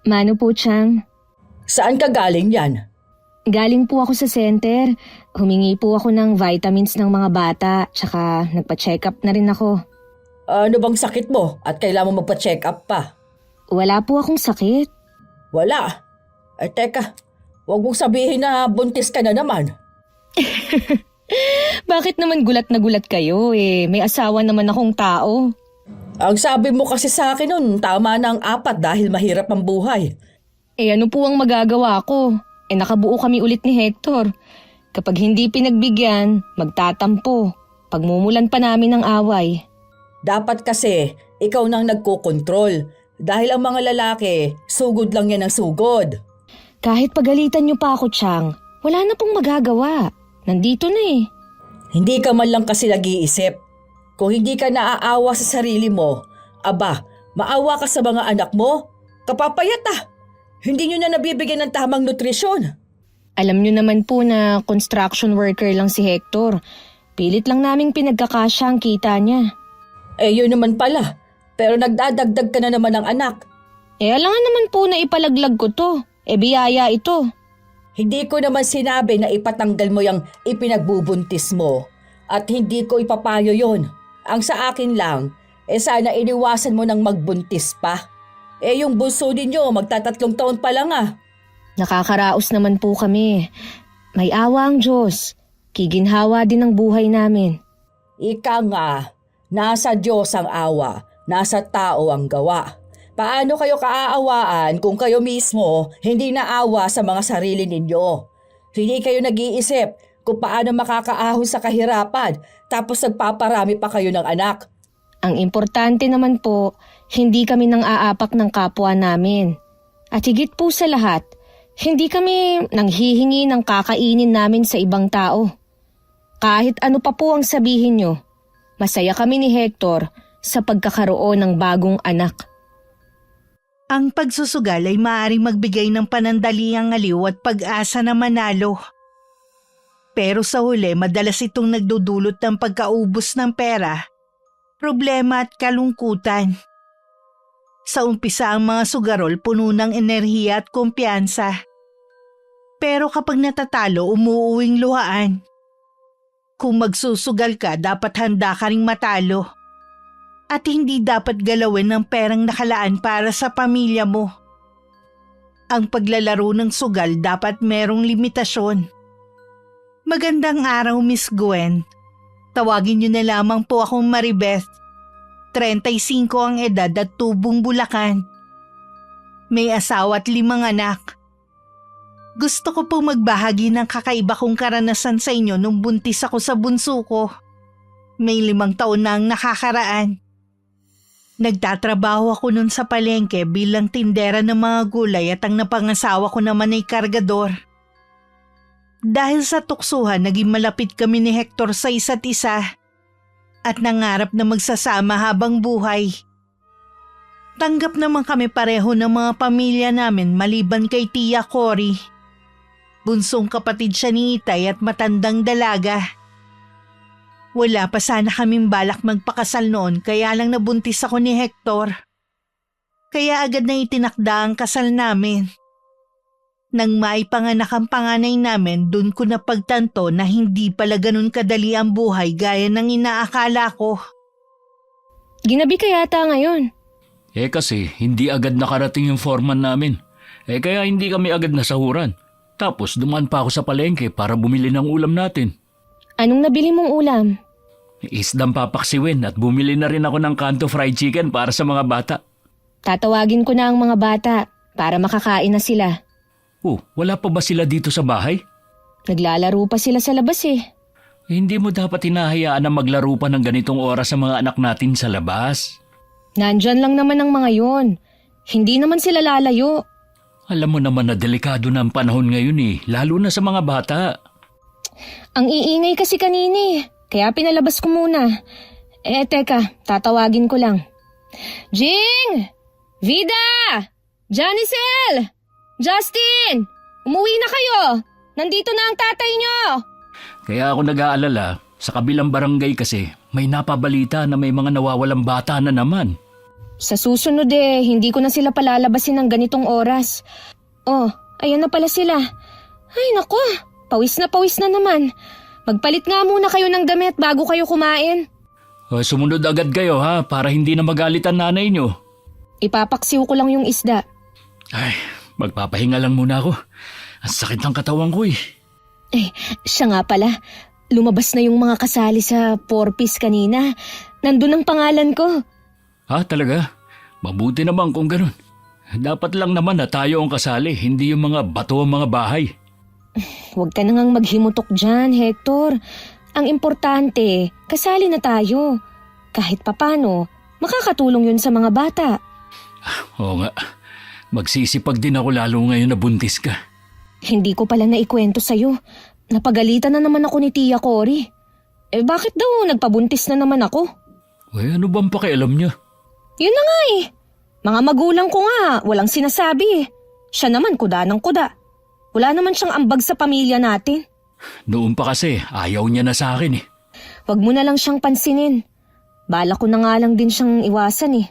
Mano po, Chang? Saan ka galing yan? Galing po ako sa center. Humingi po ako ng vitamins ng mga bata, tsaka nagpa-check up na rin ako. Ano bang sakit mo at kailangan mo magpa-check up pa? Wala po akong sakit. Wala. Ay teka, huwag mong sabihin na buntis ka na naman. Bakit naman gulat na gulat kayo may asawa naman akong tao. Ang sabi mo kasi sa akin nun, tama na ang 4 dahil mahirap ang buhay. Ano po ang magagawa ko? Nakabuo kami ulit ni Hector. Kapag hindi pinagbigyan, magtatampo. Pagmumulan pa namin ng away. Dapat kasi, ikaw nang nagkokontrol. Dahil ang mga lalaki, sugod lang yan ang sugod. Kahit pagalitan niyo pa ako, Chang, wala na pong magagawa. Nandito na eh. Hindi ka man lang kasi nag-iisip. Kung hindi ka naaawa sa sarili mo, aba, maawa ka sa mga anak mo? Kapapayat ah! Hindi nyo na nabibigyan ng tamang nutrisyon. Alam niyo naman po na construction worker lang si Hector. Pilit lang naming pinagkakasya ang kita niya. Yun naman pala. Pero nagdadagdag ka na naman ng anak. Alangan naman po na ipalaglag ko to. Biyaya ito. Hindi ko naman sinabi na ipatanggal mo yung ipinagbubuntis mo. At hindi ko ipapayo yon. Ang sa akin lang, sana iniwasan mo nang magbuntis pa. Yung bunso ninyo, magta3 taon pa lang ah. Nakakaraos naman po kami. May awa ang Diyos. Kiginhawa din ang buhay namin. Ika nga, nasa Diyos ang awa, nasa tao ang gawa. Paano kayo kaaawaan kung kayo mismo hindi naawa sa mga sarili ninyo? Hindi kayo nag-iisip kung paano makakaahon sa kahirapan tapos nagpaparami pa kayo ng anak. Ang importante naman po, hindi kami nang aapak ng kapwa namin. At higit po sa lahat, hindi kami nanghihingi ng kakainin namin sa ibang tao. Kahit ano pa po ang sabihin nyo, masaya kami ni Hector sa pagkakaroon ng bagong anak. Ang pagsusugal ay maaaring magbigay ng panandaliang aliw at pag-asa na manalo. Pero sa huli, madalas itong nagdudulot ng pagkaubos ng pera, problema at kalungkutan. Sa umpisa ang mga sugarol puno ng enerhiya at kumpiyansa. Pero kapag natatalo, umuuwing luhaan. Kung magsusugal ka, dapat handa ka ring matalo. At hindi dapat galawin ng perang nakalaan para sa pamilya mo. Ang paglalaro ng sugal dapat merong limitasyon. Magandang araw, Miss Gwen. Tawagin niyo na lamang po akong Maribeth. 35 ang edad at tubong Bulacan. May asawa at 5 anak. Gusto ko pong magbahagi ng kakaiba kong karanasan sa inyo nung buntis ako sa bunso ko. May 5 taon na ang nakakaraan. Nagtatrabaho ako nun sa palengke bilang tindera ng mga gulay at ang napangasawa ko naman ay kargador. Dahil sa tuksuhan, naging malapit kami ni Hector sa isa't isa at nangarap na magsasama habang buhay. Tanggap naman kami pareho ng mga pamilya namin maliban kay Tia Cory. Bunsong kapatid siya ni Itay at matandang dalaga. Wala pa sana kaming balak magpakasal noon kaya lang nabuntis ako ni Hector. Kaya agad na itinakda ang kasal namin. Nang maipanganak ang panganay namin, dun ko napagtanto na hindi pala ganun kadali ang buhay gaya ng inaakala ko. Ginabi ka yata ngayon. Kasi hindi agad nakarating yung foreman namin. Kaya hindi kami agad nasahuran. Tapos dumaan pa ako sa palengke para bumili ng ulam natin. Anong nabili mong ulam? Isdang papaksiwin at bumili na rin ako ng kanto fried chicken para sa mga bata. Tatawagin ko na ang mga bata para makakain na sila. Wala pa ba sila dito sa bahay? Naglalaro pa sila sa labas eh. Hindi mo dapat hinahayaan na maglaro pa ng ganitong oras sa mga anak natin sa labas. Nandyan lang naman ang mga yon. Hindi naman sila lalayo. Alam mo naman na delikado na ang panahon ngayon lalo na sa mga bata. Ang iingay kasi kanini, kaya pinalabas ko muna. Teka, tatawagin ko lang. Jing! Vida! Janicel! Justin! Umuwi na kayo! Nandito na ang tatay nyo! Kaya ako nag-aalala, sa kabilang barangay kasi may napabalita na may mga nawawalang bata na naman. Sa susunod hindi ko na sila palalabasin ng ganitong oras. Oh, ayan na pala sila. Ay nako, pawis na naman. Magpalit nga muna kayo ng damit bago kayo kumain. Sumunod agad kayo ha, para hindi na magalit ang nanay nyo. Ipapaksiw ko lang yung isda. Ay, magpapahinga lang muna ako. Ang sakit ng katawan ko eh. Siya nga pala, lumabas na yung mga kasali sa 4-piece kanina. Nandun ang pangalan ko. Talaga? Mabuti naman kung ganun. Dapat lang naman na tayo ang kasali, hindi yung mga bato ang mga bahay. Huwag ka na ngang maghimutok dyan, Hector. Ang importante, kasali na tayo. Kahit papano, makakatulong yun sa mga bata. Oo nga, magsisipag din ako lalo ngayon na buntis ka. Hindi ko pala naikwento sa'yo. Napagalitan na naman ako ni Tia Cory. Bakit daw nagpabuntis na naman ako? Ano bang pakialam niya? Yun na nga Mga magulang ko nga, walang sinasabi Siya naman kuda ng kuda. Wala naman siyang ambag sa pamilya natin. Noon pa kasi, ayaw niya na sa akin eh. Huwag mo na lang siyang pansinin. Bala ko na nga lang din siyang iwasan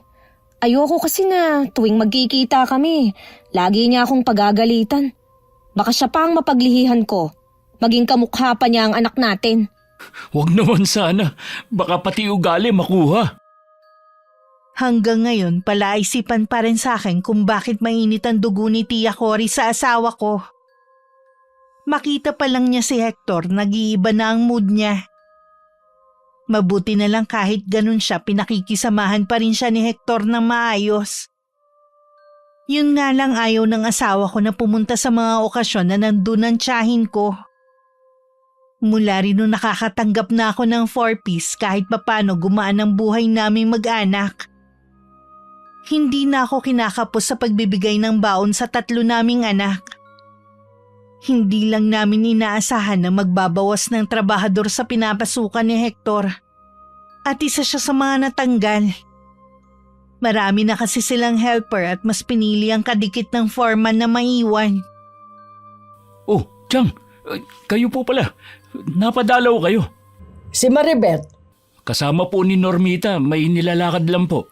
Ayoko kasi na tuwing magkikita kami, lagi niya akong pagagalitan. Baka siya pa ang mapaglihihan ko. Maging kamukha pa niya ang anak natin. Huwag naman sana, baka pati ugali makuha. Hanggang ngayon, palaisipan pa rin sa akin kung bakit mainit ang dugo ni Tia Cory sa asawa ko. Makita pa lang niya si Hector, nag-iiba na ang mood niya. Mabuti na lang kahit ganun siya, pinakikisamahan pa rin siya ni Hector na maayos. Yun nga lang ayaw ng asawa ko na pumunta sa mga okasyon na nandun ang tiyahin ko. Mula rin nung nakakatanggap na ako ng 4-piece kahit papano gumaan ang buhay naming mag-anak. Hindi na ako kinakapos sa pagbibigay ng baon sa 3 naming anak. Hindi lang namin inaasahan na magbabawas ng trabahador sa pinapasukan ni Hector. At isa siya sa mga natanggal. Marami na kasi silang helper at mas pinili ang kadikit ng foreman na maiwan. Oh, Chang, kayo po pala. Napadalaw kayo. Si Maribeth, Kasama po ni Normita, may nilalakad lang po.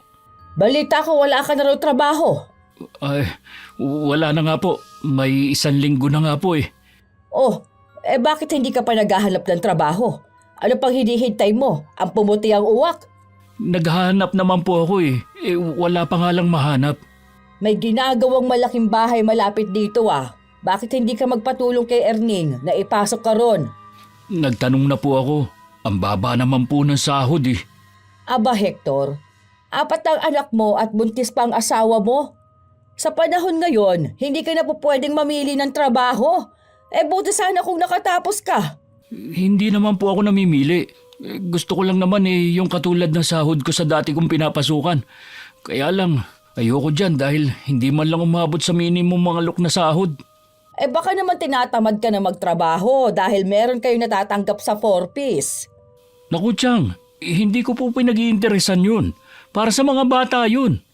balita ko wala ka na raw trabaho. Ay, wala na nga po. May 1 linggo na nga po eh. Oh, bakit hindi ka pa naghahanap ng trabaho? Ano pang hinihintay mo? Ang pumuti ang uwak? Naghahanap naman po ako eh. Wala pa nga lang mahanap. May ginagawang malaking bahay malapit dito Bakit hindi ka magpatulong kay Erning na ipasok ka ron? Nagtanong na po ako. Ang baba naman po ng sahod eh. Aba Hector, 4 ang anak mo at buntis pa ang asawa mo. Sa panahon ngayon, hindi ka na po pwedeng mamili ng trabaho. Buti sana kung nakatapos ka. Hindi naman po ako namimili. Gusto ko lang naman yung katulad ng sahod ko sa dati kong pinapasukan. Kaya lang, ayoko dyan dahil hindi man lang umabot sa minimum mga alok na sahod. Baka naman tinatamad ka na magtrabaho dahil meron kayo natatanggap sa 4-piece. Naku Chang, hindi ko po pinag-iinteresan yun. Para sa mga bata yun.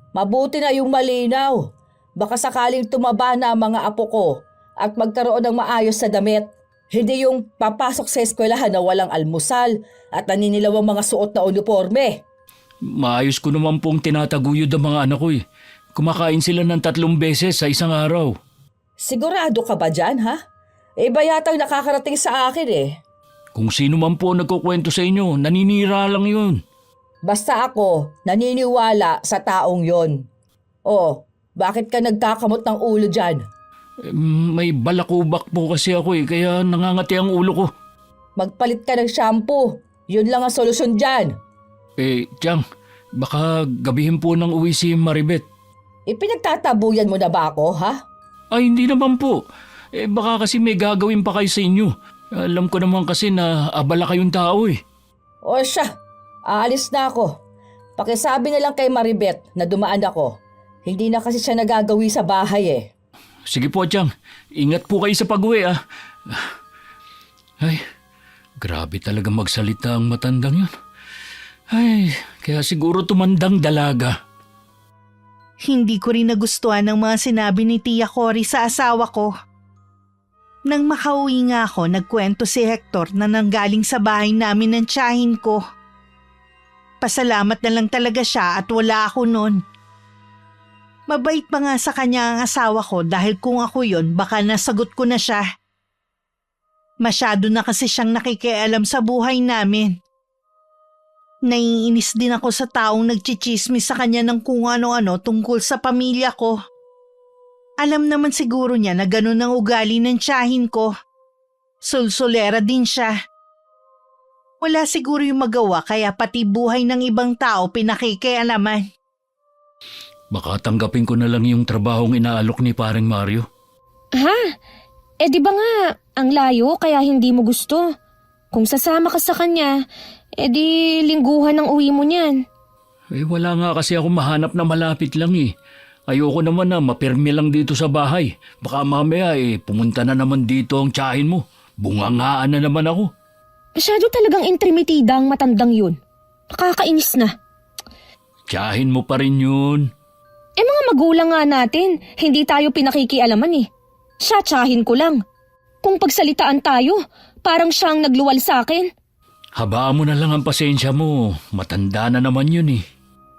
Mabuti na yung malinaw. Baka sakaling tumaba na ang mga apo ko at magkaroon ng maayos sa damit. Hindi yung papasok sa eskwelahan na walang almusal at naninilaw ang mga suot na uniforme. Maayos ko naman pong tinataguyod ang mga anak ko eh. Kumakain sila ng 3 beses sa isang araw. Sigurado ka ba dyan, ha? Iba yata ang nakakarating sa akin Kung sino man po nagkukwento sa inyo, naninira lang yun. Basta ako, naniniwala sa taong yon. Bakit ka nagkakamot ng ulo dyan? May balakubak po kasi ako kaya nangangati ang ulo ko. Magpalit ka ng shampoo. Yun lang ang solusyon dyan. Chang, baka gabihin po nang uwi si Maribeth. Ipinagtatabuyan mo na ba ako, ha? Ay, hindi naman po. Baka kasi may gagawin pa kayo sa inyo. Alam ko naman kasi na abala kayong tao O siya, aalis na ako. Pakisabi na lang kay Maribeth na dumaan ako. Hindi na kasi siya nagagawi sa bahay Sige po, Chang. Ingat po kayo sa pag-uwi Ay, grabe talaga magsalita ang matandang yun. Ay, kaya siguro tumandang dalaga. Hindi ko rin nagustuhan ang mga sinabi ni Tia Cory sa asawa ko. Nang makauwi nga ako, nagkwento si Hector na nanggaling sa bahay namin ng tiyahin ko. Pasalamat na lang talaga siya at wala ako nun. Mabait pa nga sa kanya ang asawa ko dahil kung ako yon baka nasagot ko na siya. Masyado na kasi siyang nakikialam sa buhay namin. Naiinis din ako sa taong nagchichismis sa kanya ng kung ano-ano tungkol sa pamilya ko. Alam naman siguro niya na ganun ang ugali ng tiyahin ko. Sulsulera din siya. Wala siguro yung magawa kaya pati buhay ng ibang tao pinakikialaman. Baka tanggapin ko na lang yung trabahong inaalok ni paring Mario. Ha? Di ba nga, ang layo kaya hindi mo gusto? Kung sasama ka sa kanya, di lingguhan ang uwi mo niyan. Wala nga kasi ako mahanap na malapit lang eh. Ayoko naman na mapirmi lang dito sa bahay. Baka mamaya pumunta na naman dito ang tiyahin mo. Bungangaan na naman ako. Masyado talagang intrimitida ang matandang yun. Nakakainis na. Tiyahin mo pa rin yun. Mga magulang nga natin, hindi tayo pinakikialaman eh. Siya tiyahin ko lang. Kung pagsalitaan tayo, parang siyang nagluwal sa akin. Habaan mo na lang ang pasensya mo. Matanda na naman yun eh.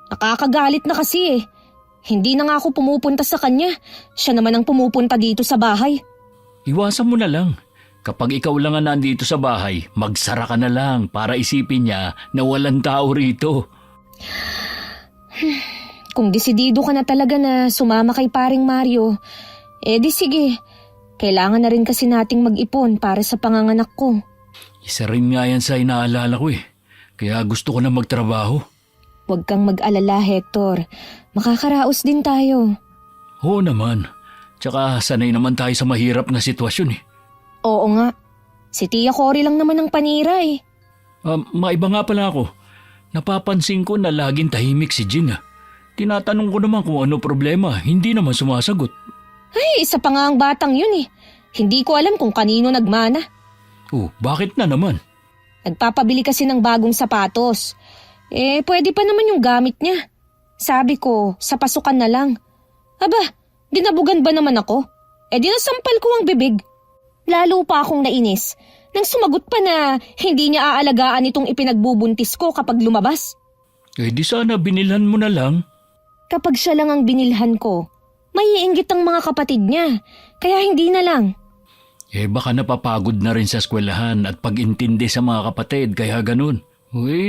Nakakagalit na kasi eh. Hindi na nga ako pumupunta sa kanya. Siya naman ang pumupunta dito sa bahay. Iwasan mo na lang. Kapag ikaw lang ang nandito sa bahay, magsara ka na lang para isipin niya na walang tao rito. Kung desidido ka na talaga na sumama kay paring Mario, di sige. Kailangan na rin kasi nating mag-ipon para sa panganganak ko. Isa rin nga yan sa inaalala ko eh. Kaya gusto ko na magtrabaho. Huwag kang mag-alala, Hector. Makakaraos din tayo. Oo naman. Tsaka sanay naman tayo sa mahirap na sitwasyon eh. Oo nga. Si Tia Cory lang naman ang panira eh. Maiba nga pala ako. Napapansin ko na laging tahimik si Jing ah. Tinatanong ko naman kung ano problema, hindi naman sumasagot. Ay, isa pa nga ang batang yun eh. Hindi ko alam kung kanino nagmana. Oh, bakit na naman? Nagpapabili kasi ng bagong sapatos. Pwede pa naman yung gamit niya. Sabi ko, sa pasukan na lang. Aba, dinabugan ba naman ako? Dinasampal ko ang bibig. Lalo pa akong nainis nang sumagot pa na hindi niya aalagaan itong ipinagbubuntis ko kapag lumabas. Di sana binilhan mo na lang. Kapag siya lang ang binilhan ko, maiinggit ang mga kapatid niya, kaya hindi na lang. Baka napapagod na rin sa eskwelahan at pag-intindi sa mga kapatid kaya ganun.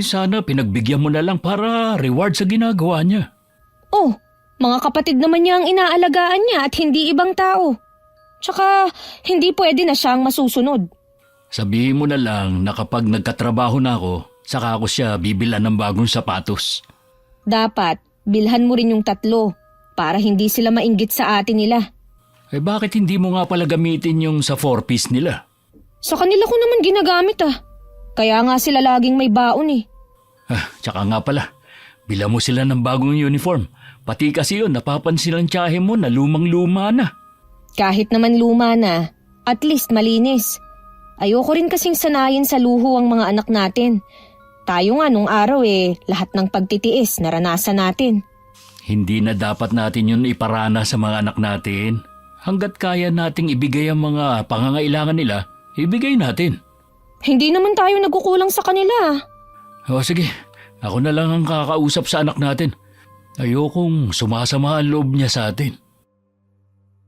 Sana pinagbigyan mo na lang para reward sa ginagawa niya. Oh, mga kapatid naman niya ang inaalagaan niya at hindi ibang tao. Tsaka hindi pwede na siyang masusunod. Sabihin mo na lang na kapag nagkatrabaho na ako, saka ako siya bibilan ng bagong sapatos. Dapat, bilhan mo rin yung 3 para hindi sila mainggit sa atin nila. Bakit hindi mo nga pala gamitin yung sa 4-piece nila? Sa kanila ko naman ginagamit ah. Kaya nga sila laging may baon eh. Tsaka nga pala, bilan mo sila ng bagong uniform. Pati kasi yun, napapansin ang tiyahe mo na lumang-luma na. Kahit naman luma na, at least malinis. Ayoko rin kasing sanayin sa luho ang mga anak natin. Tayo nga nung araw lahat ng pagtitiis naranasan natin. Hindi na dapat natin yun iparana sa mga anak natin. Hanggat kaya nating ibigay ang mga pangangailangan nila, ibigay natin. Hindi naman tayo nagkukulang sa kanila. Sige, ako na lang ang kakausap sa anak natin. Ayokong sumasama ang loob niya sa atin.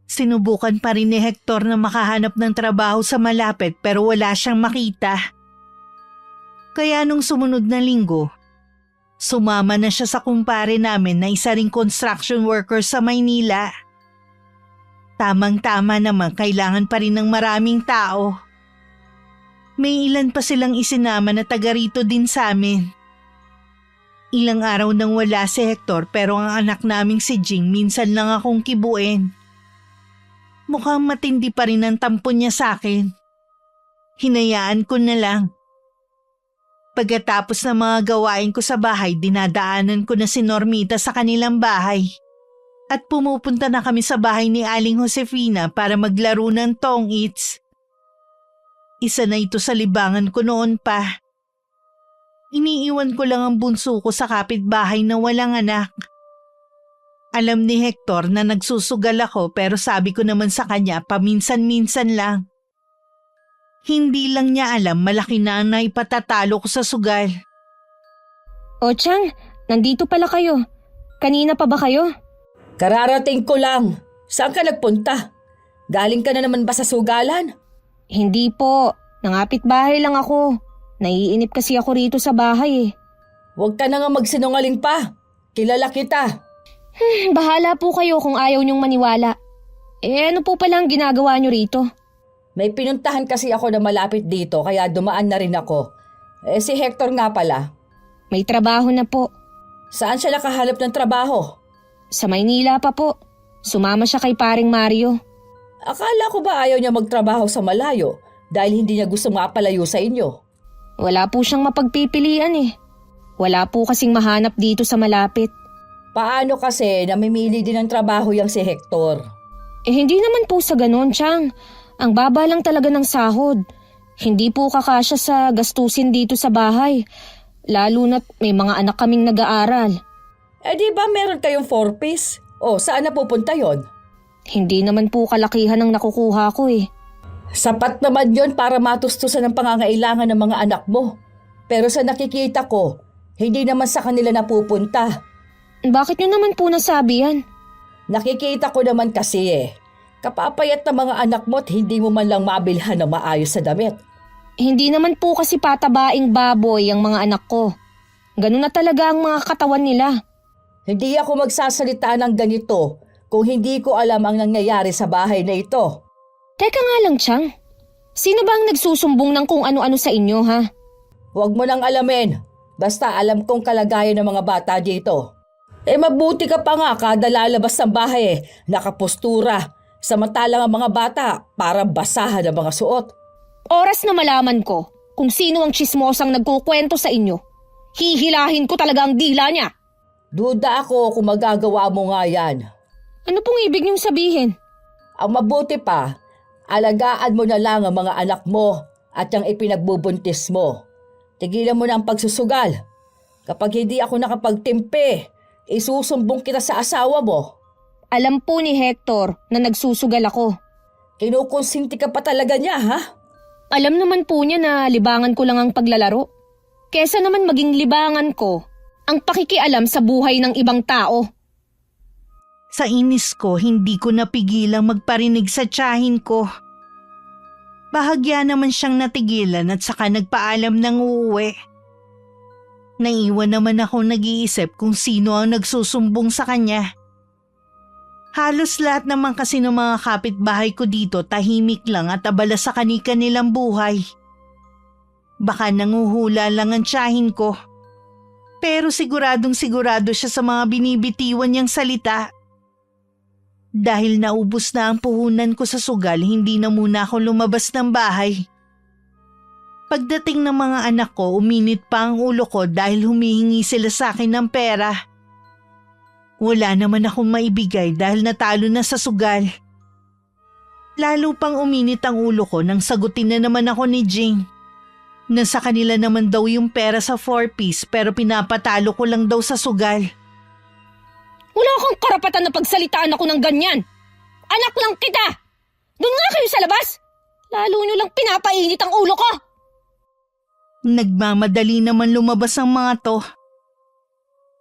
Sinubukan pa rin ni Hector na makahanap ng trabaho sa malapit pero wala siyang makita. Kaya nung sumunod na linggo, sumama na siya sa kumpare namin na isa ring construction worker sa Maynila. Tamang-tama naman kailangan pa rin ng maraming tao. May ilan pa silang isinama na taga rito din sa amin. Ilang araw nang wala si Hector pero ang anak naming si Jing minsan lang akong kibuin. Mukhang matindi pa rin ang tampo niya sa akin. Hinayaan ko na lang. Pagkatapos ng mga gawain ko sa bahay, dinadaanan ko na si Normita sa kanilang bahay. At pumupunta na kami sa bahay ni Aling Josefina para maglaro ng tong-its. Isa na ito sa libangan ko noon pa. Iniiwan ko lang ang bunso ko sa kapitbahay na walang anak. Alam ni Hector na nagsusugal ako pero sabi ko naman sa kanya paminsan-minsan lang. Hindi lang niya alam malaki na ang naipatatalo ko sa sugal. O Chang, nandito pala kayo. Kanina pa ba kayo? Kararating ko lang. Saan ka nagpunta? Galing ka na naman ba sa sugalan? Hindi po. Nangapit bahay lang ako. Naiinip kasi ako rito sa bahay eh. Huwag ka na nga magsinungaling pa. Kilala kita. Bahala po kayo kung ayaw niyong maniwala. Ano po pala ang ginagawa niyo rito? May pinuntahan kasi ako na malapit dito kaya dumaan na rin ako. Si Hector nga pala. May trabaho na po. Saan siya nakahanap ng trabaho? Sa Maynila pa po. Sumama siya kay paring Mario. Akala ko ba ayaw niya magtrabaho sa malayo dahil hindi niya gusto mapalayo sa inyo? Wala po siyang mapagpipilian eh. Wala po kasing mahanap dito sa malapit. Paano kasi namimili din ng trabaho yang si Hector? Hindi naman po sa ganon, Chang. Ang baba lang talaga ng sahod. Hindi po kakasya sa gastusin dito sa bahay. Lalo na't may mga anak kaming nag-aaral. Di ba meron kayong 4-piece? O saan na pupunta yon? Hindi naman po kalakihan ang nakukuha ko eh. Sapat naman yon para matustusan ang pangangailangan ng mga anak mo. Pero sa nakikita ko, hindi naman sa kanila napupunta. Bakit nyo naman po nasabi yan? Nakikita ko naman kasi kapapayat na mga anak mo at hindi mo man lang mabilhan ng maayos sa damit. Hindi naman po kasi patabaing baboy ang mga anak ko. Ganun na talaga ang mga katawan nila. Hindi ako magsasalita ng ganito kung hindi ko alam ang nangyayari sa bahay na ito. Teka nga lang, Chang. Sino ba ang nagsusumbong ng kung ano-ano sa inyo, ha? Huwag mo nang alamin. Basta alam kong kalagayan ng mga bata dito. Mabuti ka pa nga kada lalabas ng bahay nakapostura. Samantalang ang mga bata para basahan ang mga suot. Oras na malaman ko kung sino ang tsismosang nagkukwento sa inyo. Hihilahin ko talaga ang dila niya. Duda ako kung magagawa mo nga yan. Ano pong ibig niyong sabihin? Ang mabuti pa, alagaan mo na lang ang mga anak mo at ang ipinagbubuntis mo. Tigilan mo na ang pagsusugal. Kapag hindi ako nakapagtimpi, isusumbong kita sa asawa mo. Alam po ni Hector na nagsusugal ako. Kinukonsinti ka pa talaga niya, ha? Alam naman po niya na libangan ko lang ang paglalaro. Kesa naman maging libangan ko ang pakikialam sa buhay ng ibang tao. Sa inis ko, hindi ko napigilang magparinig sa tiyahin ko. Bahagya naman siyang natigilan at saka nagpaalam ng uuwi. Naiwan naman ako nag-iisip kung sino ang nagsusumbong sa kanya. Halos lahat naman kasi ng mga kapitbahay ko dito tahimik lang at abala sa kani-kanilang buhay. Baka nanguhula lang ang tiyahin ko. Pero siguradong sigurado siya sa mga binibitiwan niyang salita. Dahil naubos na ang puhunan ko sa sugal, hindi na muna ako lumabas ng bahay. Pagdating ng mga anak ko, uminit pa ang ulo ko dahil humihingi sila sa akin ng pera. Wala naman akong maibigay dahil natalo na sa sugal. Lalo pang uminit ang ulo ko nang sagutin na naman ako ni Jing. Nasa kanila naman daw yung pera sa 4-piece pero pinapatalo ko lang daw sa sugal. Wala kang karapatan na pagsalitaan ako ng ganyan. Anak lang kita. Doon nga kayo sa labas. Lalo nyo lang pinapainit ang ulo ko. Nagmamadali naman lumabas ang mga to.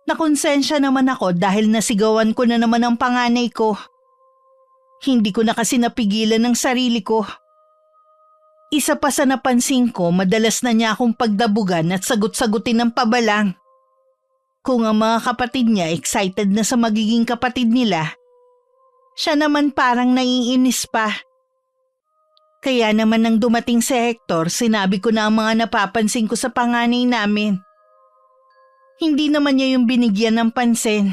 Nakonsensya naman ako dahil nasigawan ko na naman ang panganay ko. Hindi ko na kasi napigilan ng sarili ko. Isa pa sa napansin ko, madalas na niya akong pagdabugan at sagot-sagutin ng pabalang. Kung ang mga kapatid niya excited na sa magiging kapatid nila, siya naman parang naiinis pa. Kaya naman nang dumating si Hector, sinabi ko na ang mga napapansin ko sa panganay namin. Hindi naman niya yung binigyan ng pansin.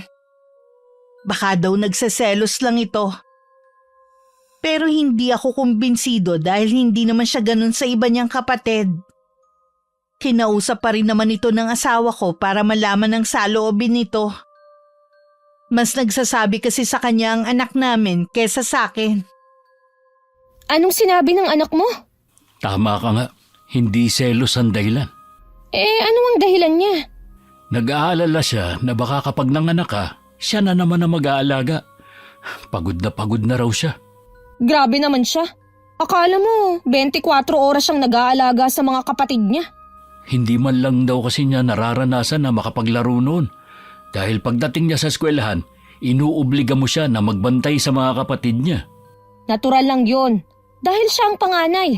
Baka daw nagseselos lang ito. Pero hindi ako kumbinsido dahil hindi naman siya ganun sa iba niyang kapatid. Kinausap pa rin naman ito ng asawa ko para malaman ang saloobin nito. Mas nagsasabi kasi sa kanya ang anak namin kesa sa akin. Anong sinabi ng anak mo? Tama ka nga, hindi selos ang dahilan. Ano ang dahilan niya? Nag-aalala siya na baka kapag nanganak ka, siya na naman ang mag-aalaga. Pagod na raw siya. Grabe naman siya. Akala mo, 24 oras siyang nag-aalaga sa mga kapatid niya. Hindi man lang daw kasi niya nararanasan na makapaglaro noon. Dahil pagdating niya sa eskwelahan, inuobliga mo siya na magbantay sa mga kapatid niya. Natural lang yun. Dahil siya ang panganay.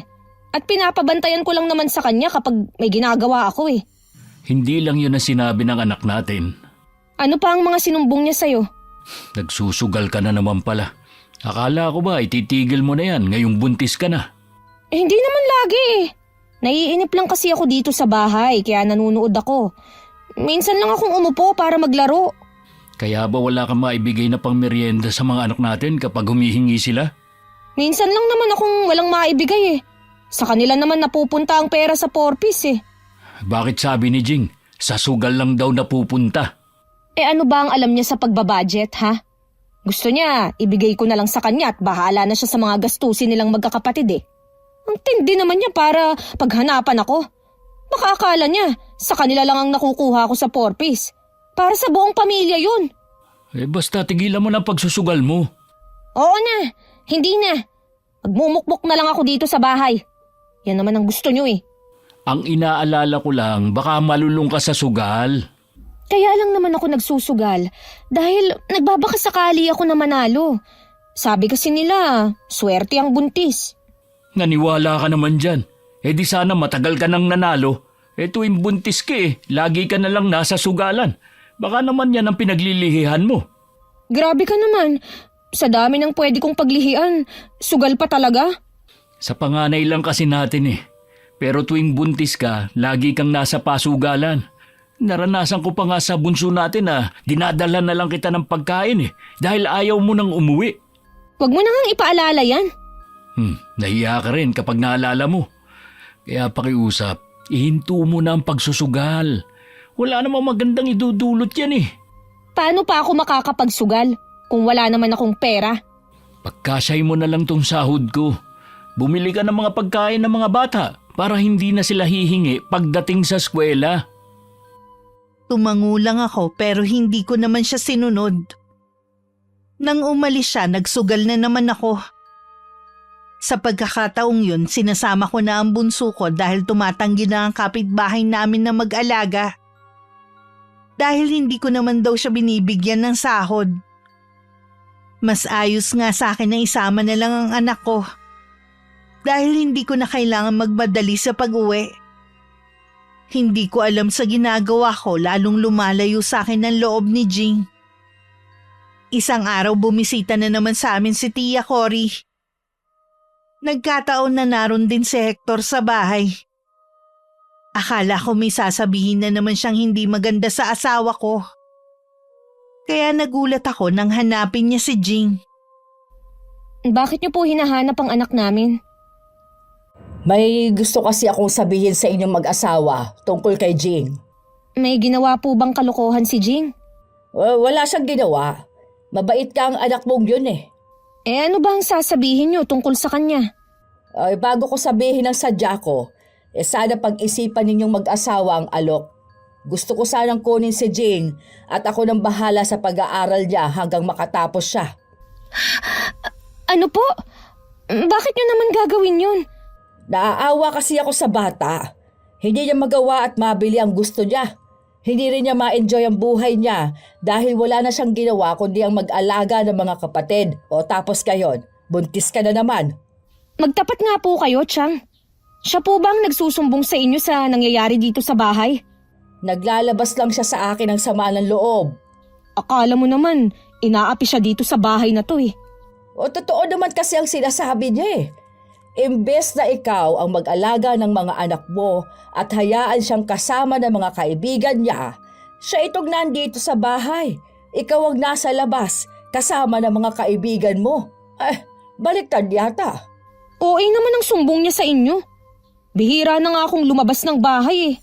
At pinapabantayan ko lang naman sa kanya kapag may ginagawa ako eh. Hindi lang yun ang sinabi ng anak natin. Ano pa ang mga sinumbong niya sa'yo? Nagsusugal ka na naman pala. Akala ko ba ititigil mo na yan ngayong buntis ka na? Hindi naman lagi eh. Naiinip lang kasi ako dito sa bahay kaya nanunood ako. Minsan lang akong umupo para maglaro. Kaya ba wala kang maibigay na pangmeryenda sa mga anak natin kapag humihingi sila? Minsan lang naman akong walang maibigay eh. Sa kanila naman napupunta ang pera sa porpis eh. Bakit sabi ni Jing, sa sugal lang daw napupunta? Ano ba ang alam niya sa pagbabudget ha? Gusto niya, ibigay ko na lang sa kanya at bahala na siya sa mga gastusin nilang magkakapatid eh. Ang tindi naman niya para paghanapan ako. Baka akala niya, sa kanila lang ang nakukuha ko sa porpis. Para sa buong pamilya yun. Basta tigilan mo na pagsusugal mo. Oo na, hindi na. Magmumukmuk na lang ako dito sa bahay. Yan naman ang gusto niyo eh. Ang inaalala ko lang, baka malulung ka sa sugal. Kaya lang naman ako nagsusugal dahil nagbabakasakali ako na manalo. Sabi kasi nila, swerte ang buntis. Naniwala ka naman dyan. Di sana matagal ka nang nanalo. Tuwing buntis ka lagi ka na lang nasa sugalan. Baka naman yan ang pinaglilihihan mo. Grabe ka naman. Sa dami ng pwede kong paglihian, sugal pa talaga? Sa panganay lang kasi natin Pero tuwing buntis ka, lagi kang nasa pasugalan. Naranasan ko pa nga sa bunso natin na dinadala na lang kita ng pagkain dahil ayaw mo nang umuwi. Huwag mo na ngang ipaalala yan. Nahiya ka rin kapag naalala mo. Kaya pakiusap, ihinto mo na ang pagsusugal. Wala namang magandang idudulot yan Paano pa ako makakapagsugal kung wala naman akong pera? Pagkasyay mo na lang tong sahod ko. Bumili ka ng mga pagkain ng mga bata para hindi na sila hihingi pagdating sa eskwela. Tumango lang ako pero hindi ko naman siya sinunod. Nang umalis siya, nagsugal na naman ako. Sa pagkakataong yun, sinasama ko na ang bunso ko dahil tumatanggi na ang kapitbahay namin na mag-alaga. Dahil hindi ko naman daw siya binibigyan ng sahod. Mas ayos nga sa akin na isama na lang ang anak ko. Dahil hindi ko na kailangan magmadali sa pag-uwi. Hindi ko alam sa ginagawa ko lalong lumalayo sa akin ang loob ni Jing. Isang araw bumisita na naman sa amin si Tia Cory. Nagkataon na naroon din si Hector sa bahay. Akala ko may sasabihin na naman siyang hindi maganda sa asawa ko. Kaya nagulat ako nang hanapin niya si Jing. Bakit niyo po hinahanap ang anak namin? May gusto kasi akong sabihin sa inyong mag-asawa tungkol kay Jing. May ginawa po bang kalokohan si Jing? Wala siyang ginawa. Mabait ka ang anak mong yun Ano ba ang sasabihin niyo tungkol sa kanya? Bago ko sabihin ang sadya ko, sana pag-isipan ninyong mag-asawa ang alok. Gusto ko sanang kunin si Jing at ako nang bahala sa pag-aaral niya hanggang makatapos siya. Ano po? Bakit niyo naman gagawin yun? Naaawa kasi ako sa bata. Hindi niya magawa at mabili ang gusto niya. Hindi rin niya ma-enjoy ang buhay niya dahil wala na siyang ginawa kundi ang mag-alaga ng mga kapatid. O tapos kayon, buntis ka na naman. Magtapat nga po kayo, Chang. Siya po bang nagsusumbong sa inyo sa nangyayari dito sa bahay? Naglalabas lang siya sa akin ng sama ng loob. Akala mo naman, inaapi siya dito sa bahay na to O totoo naman kasi ang sinasabi niya Imbes na ikaw ang mag-alaga ng mga anak mo at hayaan siyang kasama ng mga kaibigan niya, siya itong nandito sa bahay. Ikaw ang nasa labas, kasama ng mga kaibigan mo. Baliktad yata. OA naman ang sumbong niya sa inyo. Bihira na nga akong lumabas ng bahay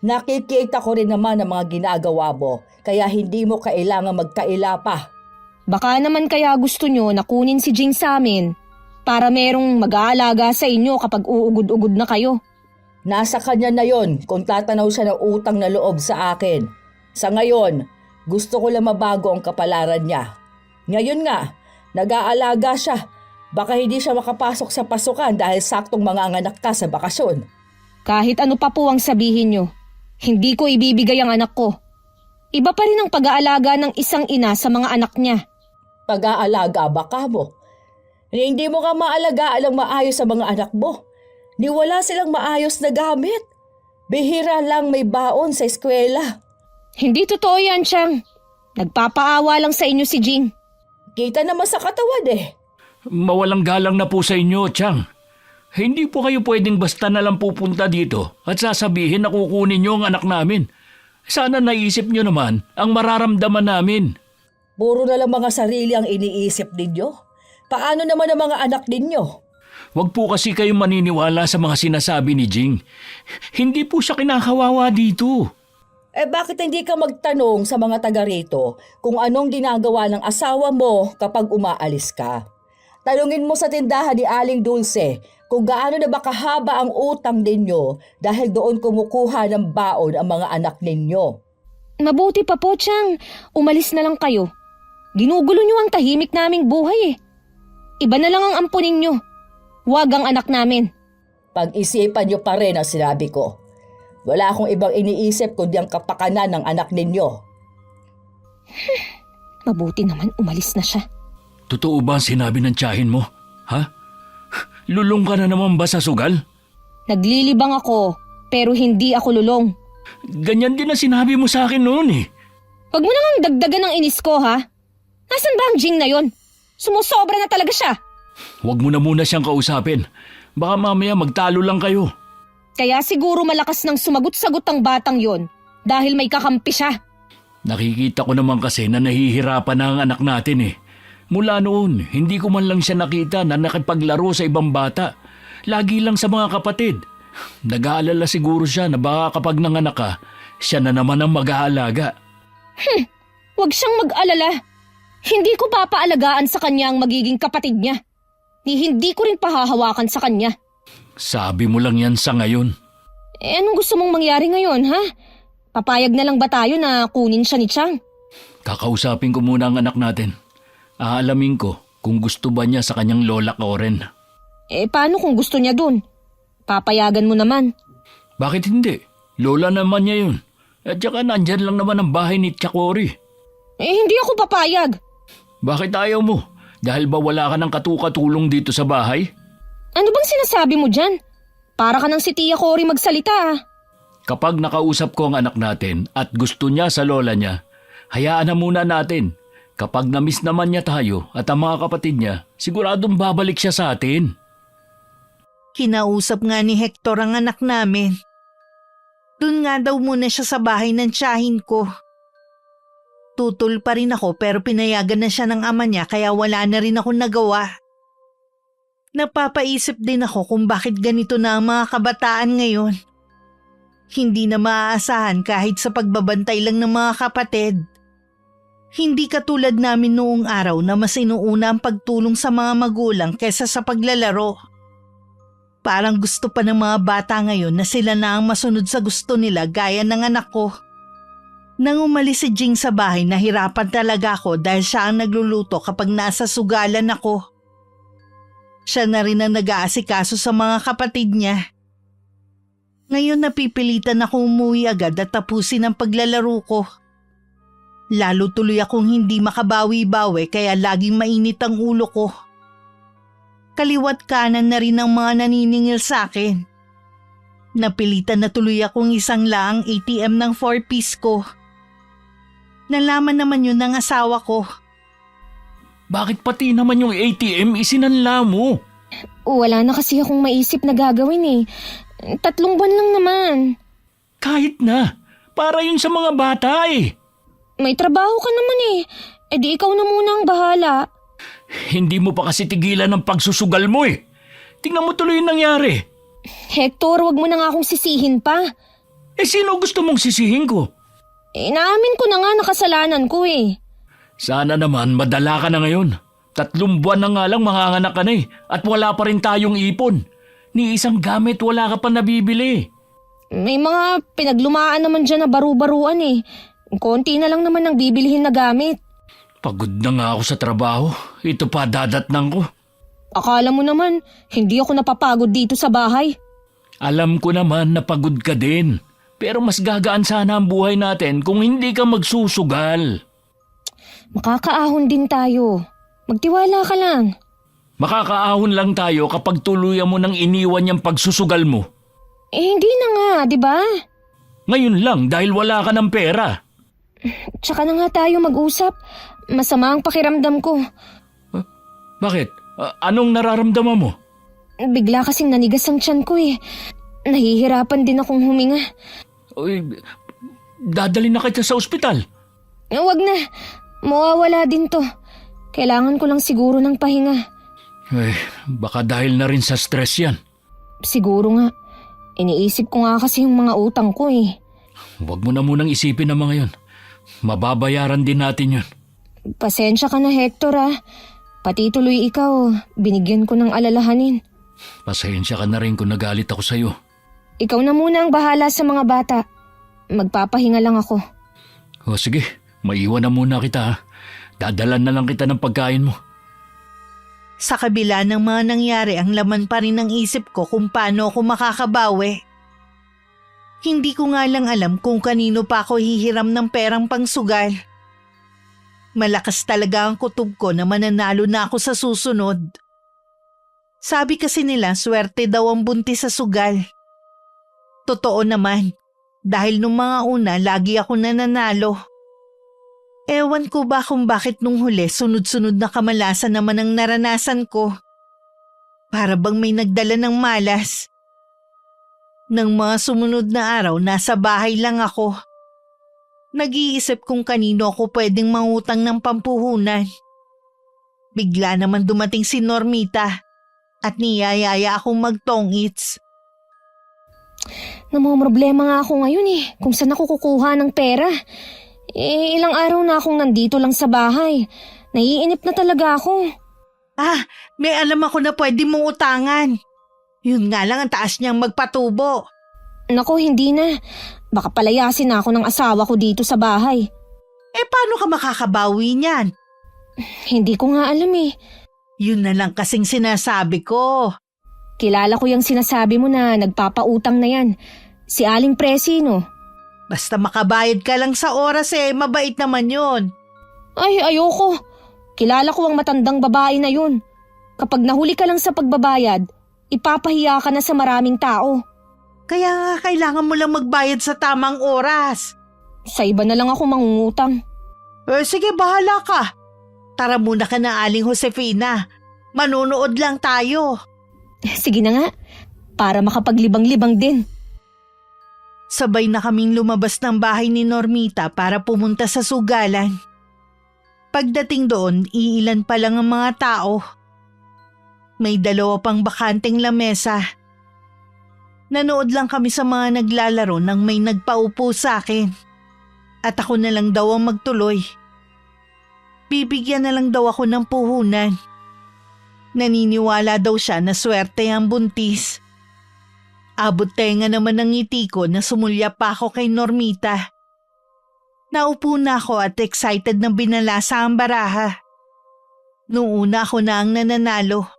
Nakikita ko rin naman ang mga ginagawa mo, kaya hindi mo kailangan magkaila pa. Baka naman kaya gusto nyo na kunin si Jing sa amin para merong mag-aalaga sa inyo kapag uugod-ugod na kayo. Nasa kanya na yon kung tatanaw siya ng utang na loob sa akin. Sa ngayon, gusto ko lang mabago ang kapalaran niya. Ngayon nga, nag-aalaga siya. Baka hindi siya makapasok sa pasukan dahil saktong mga anak ka sa bakasyon. Kahit ano pa po ang sabihin nyo, hindi ko ibibigay ang anak ko. Iba pa rin ang pag-aalaga ng isang ina sa mga anak niya. Pag-aalaga ba ka mo? Hindi mo ka maalagaan ng maayos sa mga anak mo. Ni wala silang maayos na gamit. Bihira lang may baon sa eskwela. Hindi totoo yan, Chang. Nagpapaawa lang sa inyo si Jing. Kita naman sa katawan eh. Mawalang galang na po sa inyo, Chang. Hindi po kayo pwedeng basta na lang pupunta dito at sasabihin na kukunin niyo ang anak namin. Sana naisip niyo naman ang mararamdaman namin. Puro na lang mga sarili ang iniisip ninyo. Paano naman ang mga anak ninyo? Huwag po kasi kayong maniniwala sa mga sinasabi ni Jing. Hindi po siya kinakawawa dito. Bakit hindi ka magtanong sa mga taga rito kung anong ginagawa ng asawa mo kapag umaalis ka? Tanungin mo sa tindahan ni Aling Dulce kung gaano na ba kahaba ang utang ninyo dahil doon kumukuha ng baon ang mga anak ninyo. Mabuti pa po, Chang. Umalis na lang kayo. Ginugulo niyo ang tahimik naming buhay eh. Iba na lang ang ampunin niyo. Huwag ang anak namin. Pag-isipan niyo pa rin ang sinabi ko. Wala akong ibang iniisip kundi ang kapakanan ng anak ninyo. Mabuti naman umalis na siya. Totoo ba ang sinabi ng tiyahin mo? Ha? Lulong ka na naman ba sa sugal? Naglilibang ako, pero hindi ako lulong. Ganyan din ang sinabi mo sa akin noon eh. Huwag mo nang dagdagan ng inis ko, ha? Nasaan ba ang Jing na yon? Sumusobra na talaga siya. Huwag mo na muna siyang kausapin. Baka mamaya magtalo lang kayo. Kaya siguro malakas nang sumagot-sagot ang batang yon dahil may kakampi siya. Nakikita ko naman kasi na nahihirapan na ang anak natin eh. Mula noon, hindi ko man lang siya nakita na nakipaglaro sa ibang bata. Lagi lang sa mga kapatid. Nag-aalala siguro siya na baka kapag nanganak ka, siya na naman ang mag-aalaga. Huwag siyang mag-alala. Hindi ko papaalagaan sa kanya ang magiging kapatid niya. Hindi ko rin pahahawakan sa kanya. Sabi mo lang yan sa ngayon. Anong gusto mong mangyari ngayon, ha? Papayag na lang ba tayo na kunin siya ni Chang? Kakausapin ko muna ang anak natin. Aalamin ko kung gusto ba niya sa kanyang lola Karen. Paano kung gusto niya dun? Papayagan mo naman. Bakit hindi? Lola naman niya yun. At saka nandyan lang naman ang bahay ni Chakori. Hindi ako papayag. Bakit ayaw mo? Dahil ba wala ka ng katukatulong dito sa bahay? Ano bang sinasabi mo dyan? Para ka ng si Tia Cory magsalita, ah. Kapag nakausap ko ang anak natin at gusto niya sa lola niya, hayaan na muna natin. Kapag na-miss naman niya tayo at ang mga kapatid niya, siguradong babalik siya sa atin. Kinausap nga ni Hector ang anak namin. Doon nga daw muna siya sa bahay ng tiyahin ko. Tutol pa rin ako pero pinayagan na siya ng ama niya kaya wala na rin ako nagawa. Napapaisip din ako kung bakit ganito na ang mga kabataan ngayon. Hindi na maaasahan kahit sa pagbabantay lang ng mga kapatid. Hindi katulad namin noong araw na mas inuuna ang pagtulong sa mga magulang kaysa sa paglalaro. Parang gusto pa ng mga bata ngayon na sila na ang masunod sa gusto nila gaya ng anak ko. Nang umalis si Jing sa bahay, nahirapan talaga ako dahil siya ang nagluluto kapag nasa sugalan ako. Siya na rin ang nag-aasikaso sa mga kapatid niya. Ngayon napipilitan ako umuwi agad at tapusin ang paglalaro ko. Lalo tuloy akong hindi makabawi-bawi kaya laging mainit ang ulo ko. Kaliwat kanan na rin ang mga naniningil sa akin. Napilitan na tuloy akong isang laang ATM ng 4-piece ko. Nalaman naman yun ng asawa ko. Bakit pati naman yung ATM isinanla mo? Wala na kasi akong maisip na gagawin eh. 3 buwan lang naman. Kahit na. Para yun sa mga bata eh. May trabaho ka naman eh. Di ikaw na muna ang bahala. Hindi mo pa kasi tigilan ng pagsusugal mo eh. Tingnan mo tuloy yung nangyari. Hector, wag mo na nga akong sisihin pa. Sino gusto mong sisihin ko? Naamin ko na nga nakasalanan ko eh. Sana naman madala ka na ngayon. 3 buwan na nga lang manganganak ka na eh. At wala pa rin tayong ipon. Ni isang gamit wala ka pa nabibili. May mga pinaglumaan naman dyan na baru-baruan eh. Konti na lang naman ang bibilihin na gamit. Pagod na nga ako sa trabaho. Ito pa dadatnang ko. Akala mo naman, hindi ako napapagod dito sa bahay. Alam ko naman na pagod ka din. Pero mas gagaan sana ang buhay natin kung hindi ka magsusugal. Makakaahon din tayo. Magtiwala ka lang. Makakaahon lang tayo kapag tuluyan mo nang iniwan yung pagsusugal mo. Hindi na nga, di ba? Ngayon lang dahil wala ka ng pera. Tsaka na nga tayo mag-usap. Masama ang pakiramdam ko. Bakit? Anong nararamdaman mo? Bigla kasing nanigas ang tiyan ko eh. Nahihirapan din akong huminga. Uy, dadalhin na kita sa ospital. Wag na. Mawawala din to. Kailangan ko lang siguro ng pahinga. Baka dahil na rin sa stress yan. Siguro nga. Iniisip ko nga kasi yung mga utang ko eh. Huwag mo na munang isipin ang mga yun. Mababayaran din natin yun. Pasensya ka na Hector ah. Pati tuloy ikaw, binigyan ko ng alalahanin. Pasensya ka na rin kung nagalit ako sa'yo. Ikaw na muna ang bahala sa mga bata. Magpapahinga lang ako. O sige, maiwan na muna kita ha. Dadalan na lang kita ng pagkain mo. Sa kabila ng mga nangyari, ang laman pa rin ng isip ko kung paano ako makakabawi. Hindi ko nga lang alam kung kanino pa ako hihiram ng perang pangsugal. Malakas talaga ang kutob ko na mananalo na ako sa susunod. Sabi kasi nila swerte daw ang buntis sa sugal. Totoo naman, dahil nung mga una lagi ako nananalo. Ewan ko ba kung bakit nung huli sunod-sunod na kamalasan naman ang naranasan ko. Para bang may nagdala ng malas. Nang mga sumunod na araw, nasa bahay lang ako. Nag-iisip kung kanino ako pwedeng mangutang ng pampuhunan. Bigla naman dumating si Normita at niyayaya akong mag-tong-its. Namomroblema nga ako ngayon eh, kung saan ako kukuha ng pera. Ilang araw na akong nandito lang sa bahay. Naiinip na talaga ako. May alam ako na pwede mong utangan. Yun nga lang ang taas niyang magpatubo. Nako, hindi na. Baka palayasin na ako ng asawa ko dito sa bahay. Paano ka makakabawi niyan? Hindi ko nga alam eh. Yun na lang kasing sinasabi ko. Kilala ko yung sinasabi mo na nagpapautang na yan. Si Aling Presi, no? Basta makabayad ka lang sa oras mabait naman yun. Ay, ayoko. Kilala ko ang matandang babae na yun. Kapag nahuli ka lang sa pagbabayad, ipapahiya ka na sa maraming tao. Kaya nga kailangan mo lang magbayad sa tamang oras. Sa iba na lang ako mangungutang. Sige, bahala ka. Tara muna ka na, Aling Josefina. Manunood lang tayo. Sige na nga, para makapaglibang-libang din. Sabay na kaming lumabas ng bahay ni Normita para pumunta sa sugalan. Pagdating doon, iilan pa lang ang mga tao. May 2 pang bakanteng lamesa. Nanood lang kami sa mga naglalaro nang may nagpaupo sa akin. At ako na lang daw ang magtuloy. Bibigyan na lang daw ako ng puhunan. Naniniwala daw siya na swerte ang buntis. Abot tenga naman ng ngiti ko na sumulya pa ako kay Normita. Naupo na ako at excited na binalasa ang baraha. Noong una ako na ang nananalo.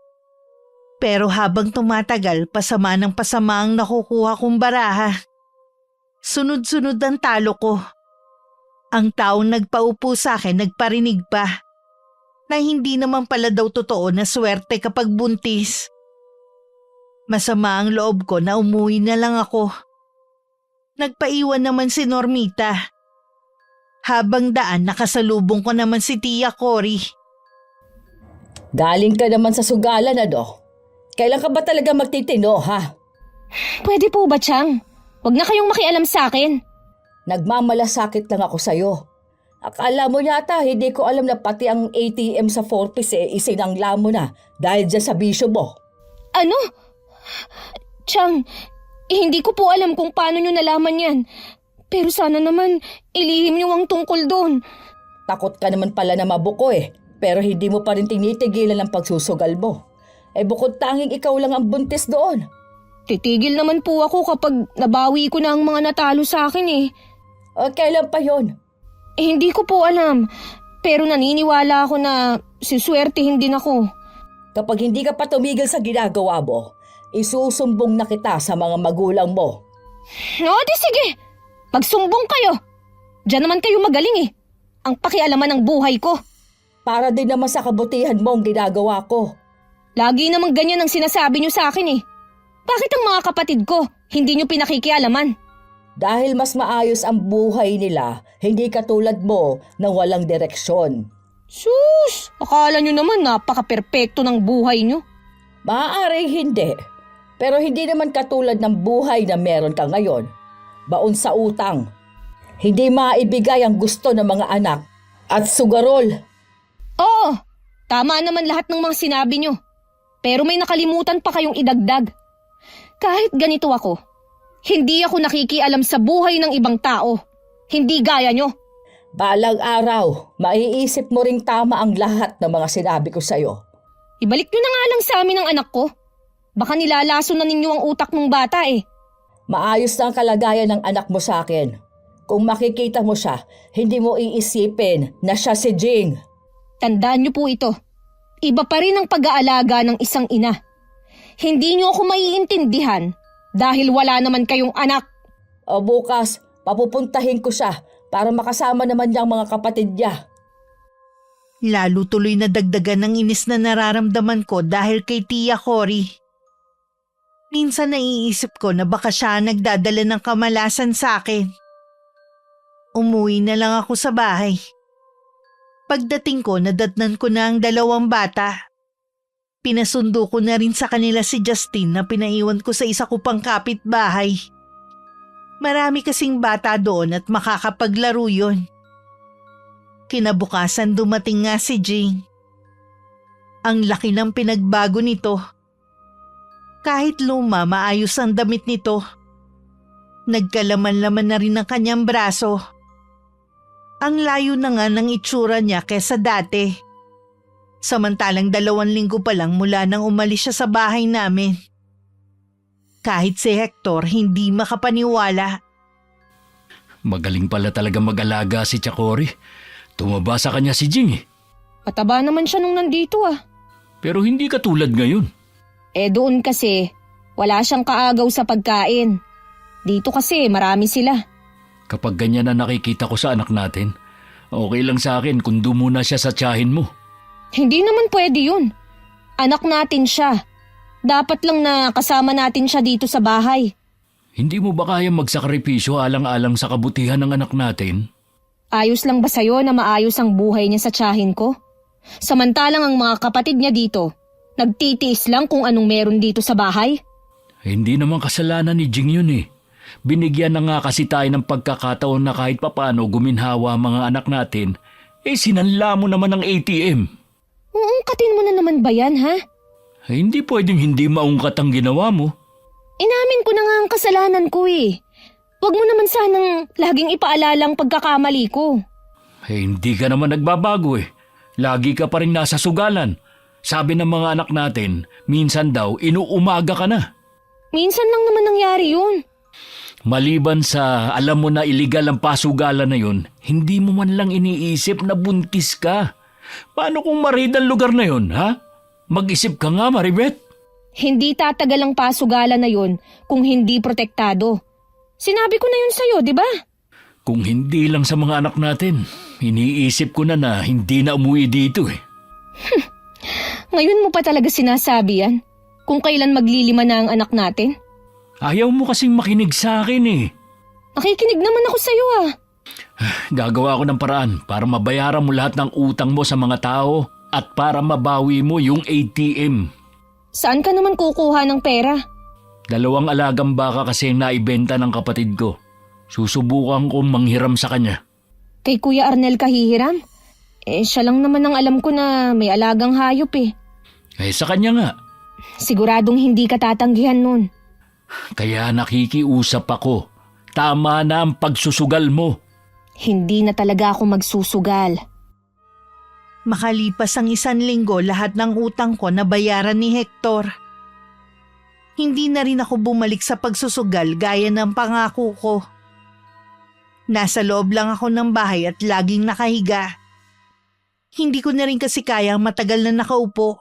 Pero habang tumatagal, pasama ng pasama ang nakukuha kong baraha. Sunod-sunod ang talo ko. Ang taong nagpaupo sa akin nagparinig pa na hindi naman pala daw totoo na swerte kapag buntis. Masama ang loob ko na umuwi na lang ako. Nagpaiwan naman si Normita. Habang daan nakasalubong ko naman si Tia Cory. Galing ka naman sa sugalan, ano? Kailan ka ba talaga magtitino, ha? Pwede po ba, Chang? Huwag na kayong makialam sa akin. Nagmamalasakit lang ako sa'yo. Akala mo yata, hindi ko alam na pati ang ATM sa 4-piece isinangla mo na dahil dyan sa bisyo mo. Ano? Chang, hindi ko po alam kung paano nyo nalaman yan. Pero sana naman, ilihim nyo ang tungkol doon. Takot ka naman pala na mabuko pero hindi mo pa rin tinitigilan ang pagsusugal mo. Bukod tanging ikaw lang ang buntis doon. Titigil naman po ako kapag nabawi ko na ang mga natalo sa akin . Kailan pa yon? Hindi ko po alam. Pero naniniwala ako na siswertihin din ako. Kapag hindi ka pa tumigil sa ginagawa mo, isusumbong na kita sa mga magulang mo. O di sige, magsumbong kayo. Diyan naman kayo magaling eh. Ang pakialaman ng buhay ko. Para din naman sa kabutihan mo ang ginagawa ko. Lagi namang ganyan ang sinasabi niyo sa akin eh. Bakit ang mga kapatid ko hindi niyo pinakikialaman? Dahil mas maayos ang buhay nila, hindi katulad mo na walang direksyon. Sus, akala niyo naman napaka-perpekto ng buhay niyo. Maaaring hindi. Pero hindi naman katulad ng buhay na meron ka ngayon. Baon sa utang. Hindi maibigay ang gusto ng mga anak at sugarol. Oo, tama naman lahat ng mga sinabi niyo. Pero may nakalimutan pa kayong idagdag. Kahit ganito ako, hindi ako nakikialam sa buhay ng ibang tao. Hindi gaya niyo. Balang araw, maiisip mo ring tama ang lahat ng mga sinabi ko sa'yo. Ibalik niyo na nga lang sa amin ang anak ko. Baka nilalaso na ninyo ang utak ng bata eh. Maayos na ang kalagayan ng anak mo sa akin. Kung makikita mo siya, hindi mo iisipin na siya si Jing. Tandaan niyo po ito. Iba pa rin ang pag-aalaga ng isang ina. Hindi niyo ako maiintindihan dahil wala naman kayong anak. O bukas, papupuntahin ko siya para makasama naman niyang mga kapatid niya. Lalo tuloy na dagdagan ng inis na nararamdaman ko dahil kay Tia Cory. Minsan naiisip ko na baka siya nagdadala ng kamalasan sa akin. Umuwi na lang ako sa bahay. Pagdating ko, nadatnan ko na ang 2 bata. Pinasundo ko na rin sa kanila si Justin na pinaiwan ko sa isa ko pang kapitbahay. Marami kasing bata doon at makakapaglaro yun. Kinabukasan dumating nga si Jing. Ang laki ng pinagbago nito. Kahit luma, maayos ang damit nito. Nagkalaman-laman na rin ang kanyang braso. Ang layo na nga ng itsura niya kesa dati. Samantalang 2 linggo pa lang mula nang umalis siya sa bahay namin. Kahit si Hector hindi makapaniwala. Magaling pala talaga mag-alaga si Chakori. Tumaba sa kanya si Jing eh. Pataba naman siya nung nandito ah. Pero hindi katulad ngayon. Eh doon kasi, wala siyang kaagaw sa pagkain. Dito kasi marami sila. Kapag ganyan na nakikita ko sa anak natin, okay lang sa akin kung dumuna siya sa tiyahin mo. Hindi naman pwede yun. Anak natin siya. Dapat lang na kasama natin siya dito sa bahay. Hindi mo ba kaya magsakripisyo alang-alang sa kabutihan ng anak natin? Ayos lang ba sa'yo na maayos ang buhay niya sa tiyahin ko? Samantalang ang mga kapatid niya dito, nagtitiis lang kung anong meron dito sa bahay? Hindi naman kasalanan ni Jing yun eh. Binigyan na nga kasi tayo ng pagkakataon na kahit papano guminhawa ang mga anak natin, sinanla mo naman ang ATM. Uungkatin mo na naman ba yan, ha? Hindi pwedeng hindi maungkat ang ginawa mo. Inamin ko na nga ang kasalanan ko eh. Huwag mo naman sanang laging ipaalala ang pagkakamali ko. Hindi ka naman nagbabago eh. Lagi ka pa rin nasa sugalan. Sabi ng mga anak natin, minsan daw inuumaga ka na. Minsan lang naman nangyari yun. Maliban sa alam mo na iligal ang pasugalan na yun, hindi mo man lang iniisip na buntis ka. Paano kung marid ang lugar na yun, ha? Mag-isip ka nga, Maribeth. Hindi tatagal ang pasugalan na yun kung hindi protektado. Sinabi ko na yun sa'yo, di ba? Kung hindi lang sa mga anak natin, iniisip ko na hindi na umuwi dito eh. Ngayon mo pa talaga sinasabi yan? Kung kailan maglilima na ang anak natin? Ayaw mo kasing makinig sa akin eh. Nakikinig naman ako sa'yo ah. Gagawa ko ng paraan para mabayaran mo lahat ng utang mo sa mga tao at para mabawi mo yung ATM. Saan ka naman kukuha ng pera? 2 alagang baka kasi ang naibenta ng kapatid ko. Susubukan kong manghiram sa kanya. Kay Kuya Arnel ka hihiram? Siya lang naman ang alam ko na may alagang hayop eh. Sa kanya nga. Siguradong hindi ka tatanggihan nun. Kaya nakikiusap ako. Tama na ang pagsusugal mo. Hindi na talaga ako magsusugal. Makalipas ang 1 linggo, lahat ng utang ko nabayaran ni Hector. Hindi na rin ako bumalik sa pagsusugal gaya ng pangako ko. Nasa loob lang ako ng bahay at laging nakahiga. Hindi ko na rin kasi kayang matagal na nakaupo.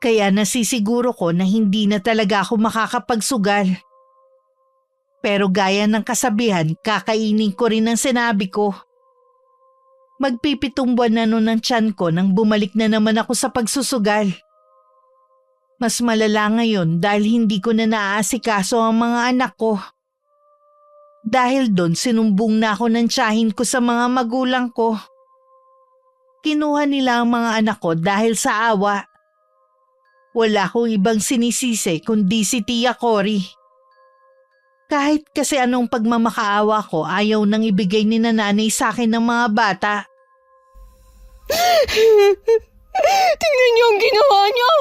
Kaya nasisiguro ko na hindi na talaga ako makakapagsugal. Pero gaya ng kasabihan, kakainin ko rin ang sinabi ko. Magpipitong buwan na nun ang tiyan ko nang bumalik na naman ako sa pagsusugal. Mas malala ngayon dahil hindi ko na naaasikaso ang mga anak ko. Dahil doon sinumbong na ako ng tiyahin ko sa mga magulang ko. Kinuha nila ang mga anak ko dahil sa awa. Wala akong ibang sinisisi kundi si Tia Cory. Kahit kasi anong pagmamakaawa ko, ayaw nang ibigay ni nanay sa akin ng mga bata. Tingnan niyo ang ginawa niyo!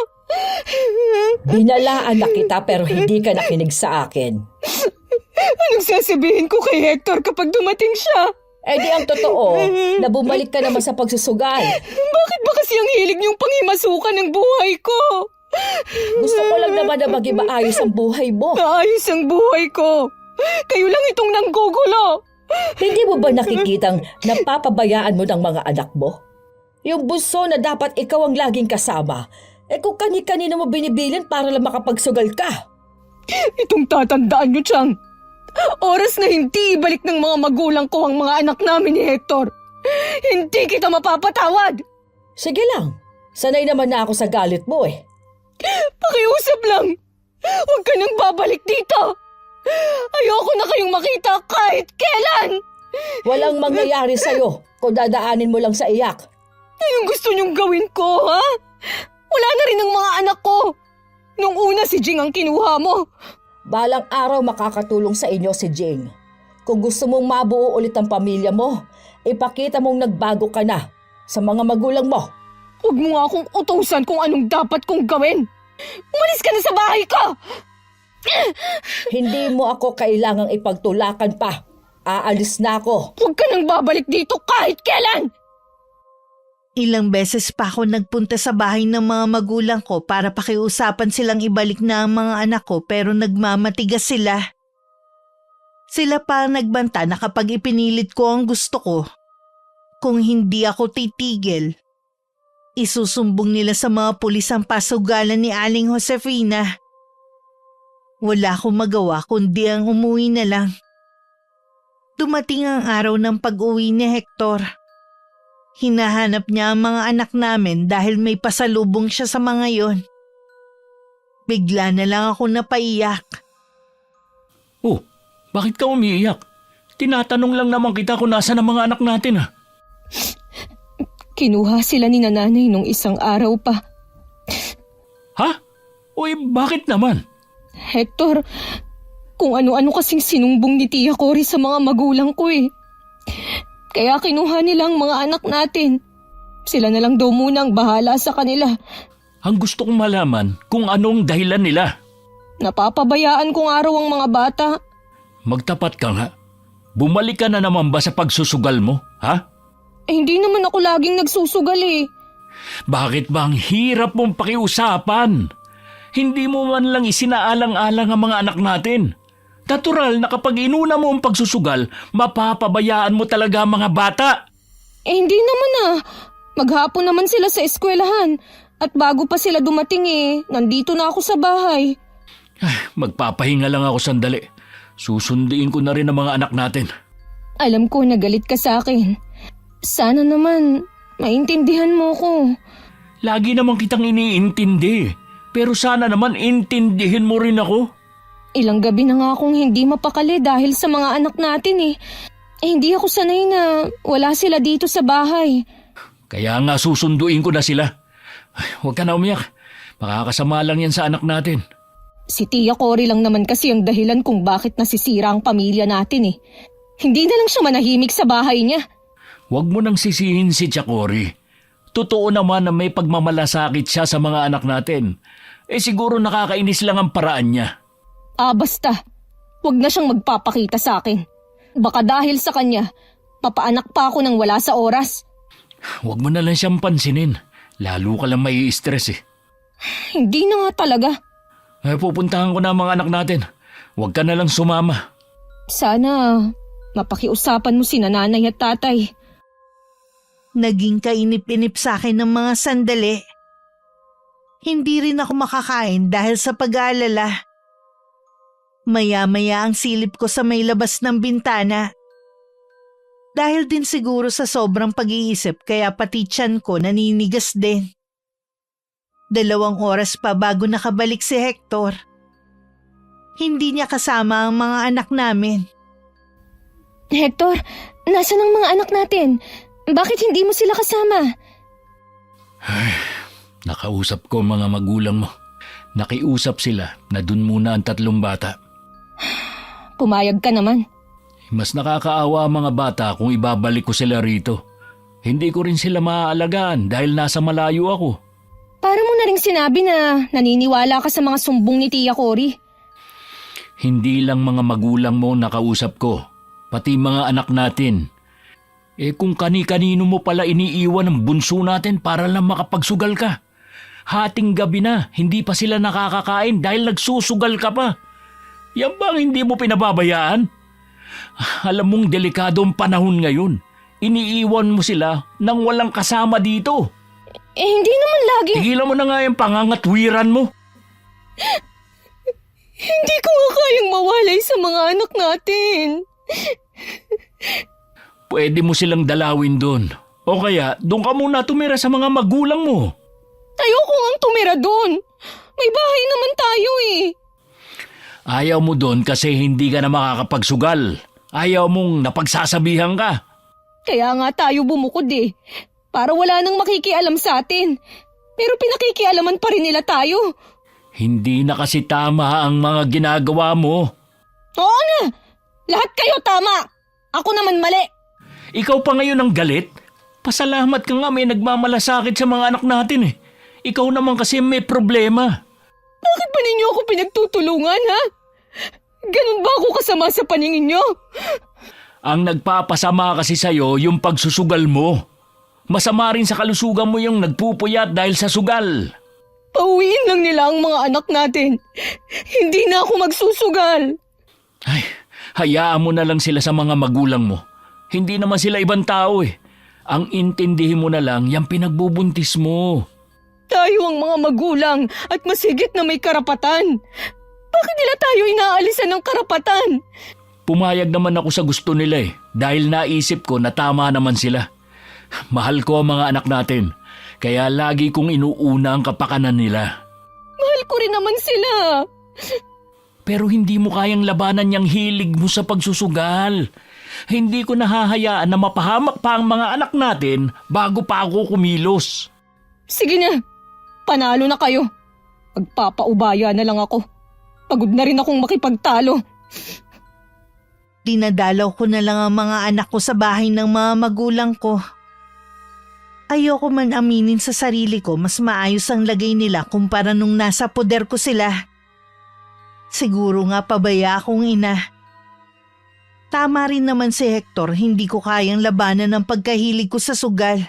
Binalaan na kita pero hindi ka nakinig sa akin. Anong sasabihin ko kay Hector kapag dumating siya? Eh di ang totoo, na bumalik ka naman sa pagsusugal. Bakit ba kasi ang hilig niyong pangimasukan ng buhay ko? Gusto ko lang naman na maging maayos ang buhay mo. Maayos ang buhay ko. Kayo lang itong nanggugulo. Hindi mo ba nakikitang napapabayaan mo ng mga anak mo? Yung bunso na dapat ikaw ang laging kasama, kung kani-kanina mo binibilin para lang makapagsugal ka. Itong tatandaan niyo, Chang. Oras na hindi ibalik ng mga magulang ko ang mga anak namin ni Hector. Hindi kita mapapatawad. Sige lang, sanay naman na ako sa galit mo eh. Pakiusap lang. Huwag ka nang babalik dito. Ayoko na kayong makita kahit kailan. Walang mangyayari sa'yo kung dadaanin mo lang sa iyak. Anong gusto niyong gawin ko, ha? Wala na rin ang mga anak ko. Nung una si Jing ang kinuha mo. Balang araw makakatulong sa inyo si Jing. Kung gusto mong mabuo ulit ang pamilya mo, ipakita mong nagbago ka na sa mga magulang mo. Huwag mo nga akong utusan kung anong dapat kong gawin. Umalis ka na sa bahay ko! Hindi mo ako kailangang ipagtulakan pa. Aalis na ako. Huwag ka nang babalik dito kahit kailan! Ilang beses pa ako nagpunta sa bahay ng mga magulang ko para pakiusapan silang ibalik na ang mga anak ko pero nagmamatigas sila. Sila pa ang nagbanta na kapag ipinilit ko ang gusto ko, kung hindi ako titigil, isusumbong nila sa mga pulis ang pasugalan ni Aling Josefina. Wala akong magawa kundi ang umuwi na lang. Dumating ang araw ng pag-uwi ni Hector. Hinahanap niya ang mga anak namin dahil may pasalubong siya sa mga yon. Bigla na lang ako napaiyak. Oh, bakit ka umiiyak? Tinatanong lang naman kita kung nasa ang mga anak natin Kinuha sila ni nanay nung isang araw pa. Ha? Uy, bakit naman? Hector, kung ano-ano kasing sinumbong ni Tia Cory sa mga magulang ko eh. Kaya kinuha nila ang mga anak natin. Sila na lang daw muna ang bahala sa kanila. Ang gusto kong malaman kung anong dahilan nila. Napapabayaan kong araw ang mga bata. Magtapat ka nga. Bumalik ka na naman ba sa pagsusugal mo, ha? Hindi naman ako laging nagsusugal eh. Bakit ba ang hirap mong pakiusapan? Hindi mo man lang isinaalang-alang ang mga anak natin. Natural na kapag inuna mo ang pagsusugal, mapapabayaan mo talaga ang mga bata. Hindi naman ah. Maghapon naman sila sa eskwelahan. At bago pa sila dumating nandito na ako sa bahay. Magpapahinga lang ako sandali. Susunduin ko na rin ang mga anak natin. Alam ko na galit ka sa akin. Sana naman maintindihan mo ko. Lagi naman kitang iniintindi. Pero sana naman intindihin mo rin ako. Ilang gabi na nga akong hindi mapakali dahil sa mga anak natin hindi ako sanay na wala sila dito sa bahay. Kaya nga susunduin ko na sila. Huwag ka na umiyak. Makakasama lang yan sa anak natin. Si Tia Cory lang naman kasi ang dahilan kung bakit nasisira ang pamilya natin Hindi na lang siya manahimik sa bahay niya. Huwag mo nang sisihin si Tia Cory. Totoo naman na may pagmamalasakit siya sa mga anak natin. Siguro nakakainis lang ang paraan niya. Basta. Huwag na siyang magpapakita sa akin. Baka dahil sa kanya, papaanak pa ako nang wala sa oras. Huwag mo na lang siyang pansinin. Lalo ka lang mai-stress Hindi na nga talaga. Pupuntahan ko na ang mga anak natin. Huwag ka na lang sumama. Sana mapakiusapan mo si nanay at tatay. Naging kainip-inip sa akin ng mga sandali. Hindi rin ako makakain dahil sa pag-aalala. Maya-maya ang silip ko sa may labas ng bintana. Dahil din siguro sa sobrang pag-iisip kaya pati tiyan ko naninigas din. 2 oras pa bago nakabalik si Hector. Hindi niya kasama ang mga anak namin. Hector, nasaan ang mga anak natin? Bakit hindi mo sila kasama? Nakausap ko mga magulang mo. Nakiusap sila na dun muna ang 3 bata. Pumayag ka naman. Mas nakakaawa ang mga bata kung ibabalik ko sila rito. Hindi ko rin sila maaalagaan dahil nasa malayo ako. Para mo na rin sinabi na naniniwala ka sa mga sumbong ni Tia Cory. Hindi lang mga magulang mo nakausap ko, pati mga anak natin. Kung kani-kanino mo pala iniiwan ang bunso natin para lang makapagsugal ka. Hating gabi na, hindi pa sila nakakakain dahil nagsusugal ka pa. Yan bang hindi mo pinababayaan? Alam mong delikado ang panahon ngayon. Iniiwan mo sila nang walang kasama dito. Hindi naman lagi. Tigilan mo na nga yung pangangatwiran mo. Hindi ko nga kayang mawalay sa mga anak natin. Pwede mo silang dalawin doon. O kaya, doon ka muna tumira sa mga magulang mo. Ayoko nga tumira doon. May bahay naman tayo eh. Ayaw mo doon kasi hindi ka na makakapagsugal. Ayaw mong napagsasabihan ka. Kaya nga tayo bumukod eh. Para wala nang makikialam sa atin. Pero pinakikialaman pa rin nila tayo. Hindi na kasi tama ang mga ginagawa mo. Oo na! Lahat kayo tama! Ako naman mali! Ikaw pa ngayon ang galit? Pasalamat ka nga may nagmamalasakit sa mga anak natin eh. Ikaw naman kasi may problema. Bakit ba ninyo ako pinagtutulungan ha? Ganun ba ako kasama sa paningin nyo? Ang nagpapasama kasi sa'yo yung pagsusugal mo. Masama rin sa kalusugan mo yung nagpupuyat dahil sa sugal. Pauwiin lang nila ang mga anak natin. Hindi na ako magsusugal. Ay, hayaan mo na lang sila sa mga magulang mo. Hindi naman sila ibang tao eh. Ang intindihin mo na lang yung pinagbubuntis mo. Tayo ang mga magulang at masigit na may karapatan. Bakit nila tayo inaalisan ng karapatan? Pumayag naman ako sa gusto nila eh. Dahil naisip ko na tama naman sila. Mahal ko ang mga anak natin. Kaya lagi kong inuuna ang kapakanan nila. Mahal ko rin naman sila. Pero hindi mo kayang labanan yung hilig mo sa pagsusugal. Hindi ko nahahayaan na mapahamak pa ang mga anak natin bago pa ako kumilos. Sige na, panalo na kayo. Magpapaubaya na lang ako. Pagod na rin akong makipagtalo. Dinadalaw ko na lang ang mga anak ko sa bahay ng mga magulang ko. Ayoko man aminin sa sarili ko mas maayos ang lagay nila kumpara nung nasa poder ko sila. Siguro nga pabaya akong ina. Tama rin naman si Hector, hindi ko kayang labanan ang pagkahilig ko sa sugal.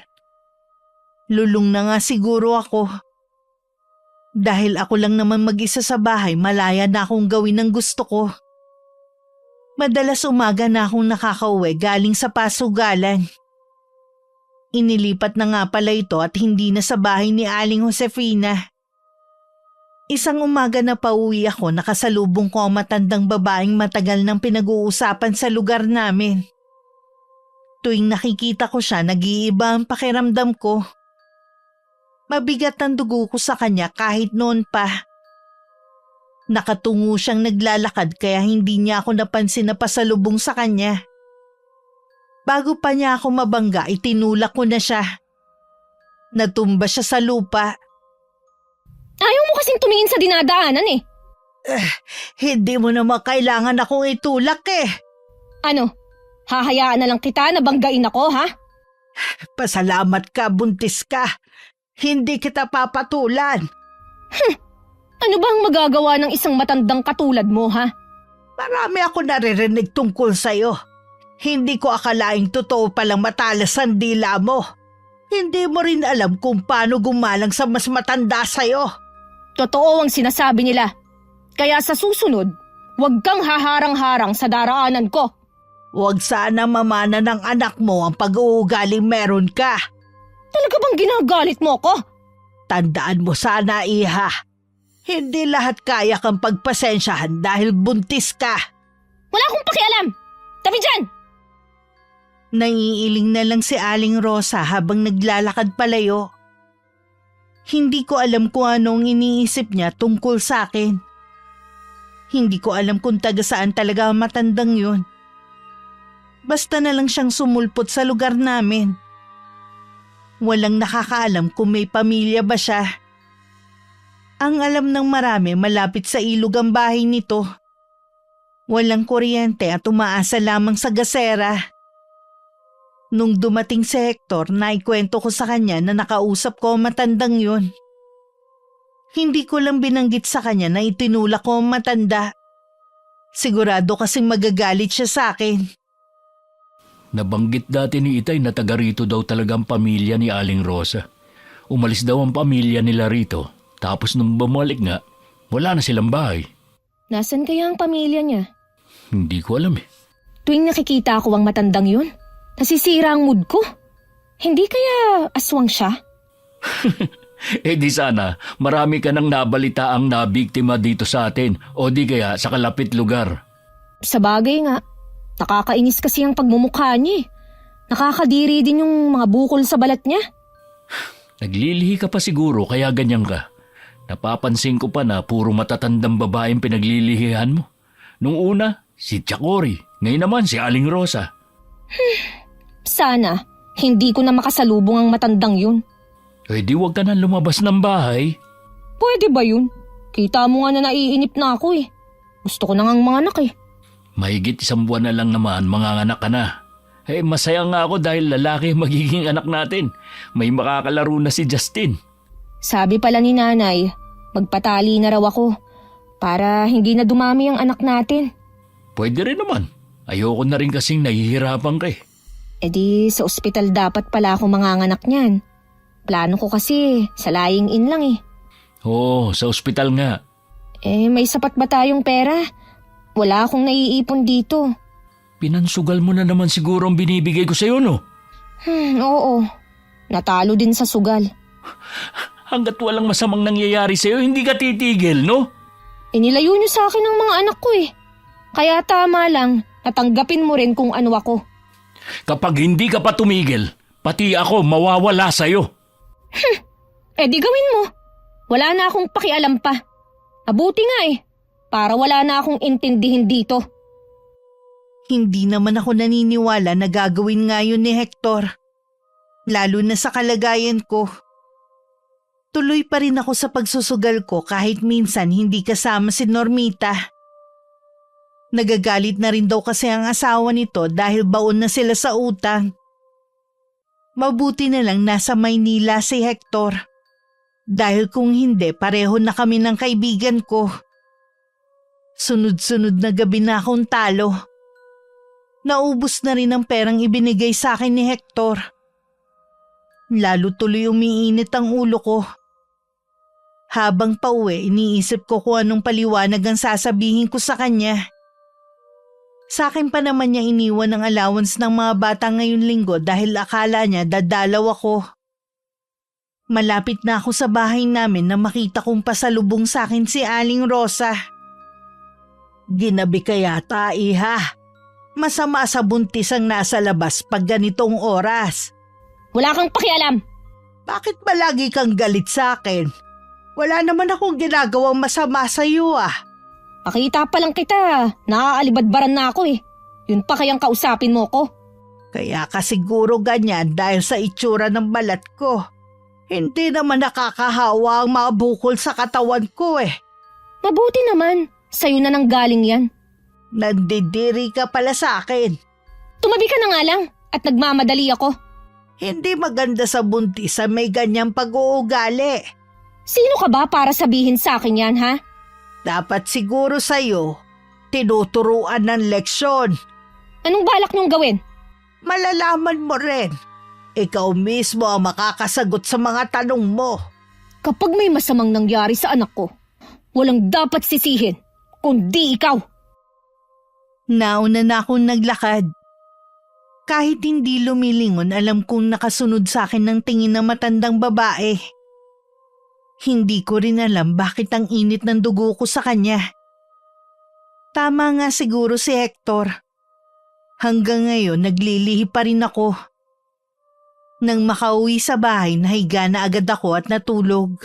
Lulong na nga siguro ako. Dahil ako lang naman mag-isa sa bahay, malaya na akong gawin ang gusto ko. Madalas umaga na akong nakakauwi galing sa pasugalan. Inilipat na nga pala ito at hindi na sa bahay ni Aling Josefina. Isang umaga na pauwi ako, nakasalubong ko ang matandang babaeng matagal nang pinag-uusapan sa lugar namin. Tuwing nakikita ko siya, nag-iiba ang pakiramdam ko. Mabigat ang dugo ko sa kanya kahit noon pa. Nakatungo siyang naglalakad kaya hindi niya ako napansin na pasalubong sa kanya. Bago pa niya ako mabangga, itinulak ko na siya. Natumba siya sa lupa. Ayaw mo kasing tumingin sa dinadaanan eh. Hindi mo naman kailangan akong itulak eh. Ano, hahayaan na lang kita na banggain ako ha? Pasalamat ka, buntis ka. Hindi kita papatulan. Ano ba ang magagawa ng isang matandang katulad mo ha? Marami ako naririnig tungkol sa'yo. Hindi ko akalaing totoo palang matalas ang dila mo. Hindi mo rin alam kung paano gumalang sa mas matanda sa'yo. Totoo ang sinasabi nila. Kaya sa susunod, huwag kang haharang-harang sa daraanan ko. Huwag sana mamana ng anak mo ang pag-uugaling meron ka. Talaga bang ginagalit mo ko? Tandaan mo sana, iha. Hindi lahat kaya kang pagpasensyahan dahil buntis ka. Wala akong pakialam! Tabi dyan! Naiiling na lang si Aling Rosa habang naglalakad palayo. Hindi ko alam kung anong iniisip niya tungkol sa akin. Hindi ko alam kung taga saan talaga ang matandang yun. Basta na lang siyang sumulpot sa lugar namin. Walang nakakaalam kung may pamilya ba siya. Ang alam ng marami, malapit sa ilog ang bahay nito. Walang kuryente at umaasa lamang sa gasera. Nung dumating si Hector, naikwento ko sa kanya na nakausap ko ang matandang yun. Hindi ko lang binanggit sa kanya na itinulak ko ang matanda. Sigurado kasing magagalit siya sa akin. Nabanggit dati ni Itay na taga rito daw talagang pamilya ni Aling Rosa. Umalis daw ang pamilya nila rito. Tapos nung bumalik nga, wala na silang bahay. Nasaan kaya ang pamilya niya? Hindi ko alam eh. Tuwing nakikita ko ang matandang yun, nasisira ang mood ko. Hindi kaya aswang siya? Eh di sana, marami ka nang nabalitaang nabiktima dito sa atin o di kaya sa kalapit lugar. Sa bagay nga, nakakainis kasi ang pagmumukha niya. Nakakadiri din yung mga bukol sa balat niya. Naglilihi ka pa siguro kaya ganyan ka. Napapansin ko pa na puro matatandang babaeng pinaglilihihan mo. Nung una, si Chakori. Ngayon naman si Aling Rosa. Sana, hindi ko na makasalubong ang matandang yun. Eh di wag ka na lumabas ng bahay. Pwede ba yun? Kita mo nga na naiinip na ako eh. Gusto ko na ngang mga anak eh. Mahigit 1 buwan na lang naman manganganak ka na. Eh masaya nga ako dahil lalaki magiging anak natin. May makakalaro na si Justin. Sabi pala ni nanay, magpatali na raw ako para hindi na dumami ang anak natin. Pwede rin naman. Ayoko na rin kasing nahihirapan ka eh. E di sa ospital dapat pala ako manganganak niyan. Plano ko kasi sa lying in lang eh. Oo, sa ospital nga. Eh may sapat ba tayong pera? Wala akong naiipon dito. Pinansugal mo na naman siguro ang binibigay ko sa'yo, no? Oo. Natalo din sa sugal. Hanggat walang masamang nangyayari sa'yo, hindi ka titigil, no? Inilayo niyo sa akin ang mga anak ko eh. Kaya tama lang, natanggapin mo rin kung ano ako. Kapag hindi ka pa tumigil, pati ako mawawala sa'yo. Eh di gawin mo. Wala na akong pakialam pa. Mabuti nga eh, para wala na akong intindihin dito. Hindi naman ako naniniwala na gagawin nga yun ni Hector. Lalo na sa kalagayan ko. Tuloy pa rin ako sa pagsusugal ko kahit minsan hindi kasama si Normita. Nagagalit na rin daw kasi ang asawa nito dahil baon na sila sa utang. Mabuti na lang nasa Maynila si Hector. Dahil kung hindi, pareho na kami ng kaibigan ko. Sunod-sunod na gabi na akong talo. Naubos na rin ang perang ibinigay sa akin ni Hector. Lalo tuloy umiinit ang ulo ko. Habang pauwi, iniisip ko kung anong paliwanag ang sasabihin ko sa kanya. Sa akin pa naman niya iniwan ang allowance ng mga bata ngayon linggo dahil akala niya dadalaw ako. Malapit na ako sa bahay namin na makita kong pasalubong sa akin si Aling Rosa. Ginabi ka yata, iha. Masama sa buntis ang nasa labas pag ganitong oras. Wala kang pakialam. Bakit ba lagi kang galit sa akin? Wala naman akong ginagawang masama sa iyo ah. Pakita pa lang kita, naaalibadbaran na ako eh. Yun pa kayang kausapin mo ko. Kaya ka siguro ganyan dahil sa itsura ng balat ko. Hindi naman nakakahawa ang mga bukol sa katawan ko eh. Mabuti naman, sa'yo na nang galing yan. Nandidiri ka pala sa akin. Tumabi ka na nga lang at nagmamadali ako. Hindi maganda sa buntis sa may ganyang pag-uugali. Sino ka ba para sabihin sa akin yan ha? Dapat siguro sa'yo, tinuturuan ng leksyon. Anong balak niyong gawin? Malalaman mo rin. Ikaw mismo ang makakasagot sa mga tanong mo. Kapag may masamang nangyari sa anak ko, walang dapat sisihin, kundi ikaw. Nauna na akong naglakad. Kahit hindi lumilingon, alam kong nakasunod sa akin ng tingin ng matandang babae. Hindi ko rin alam bakit ang init ng dugo ko sa kanya. Tama nga siguro si Hector. Hanggang ngayon naglilihi pa rin ako. Nang makauwi sa bahay, nahiga na agad ako at natulog.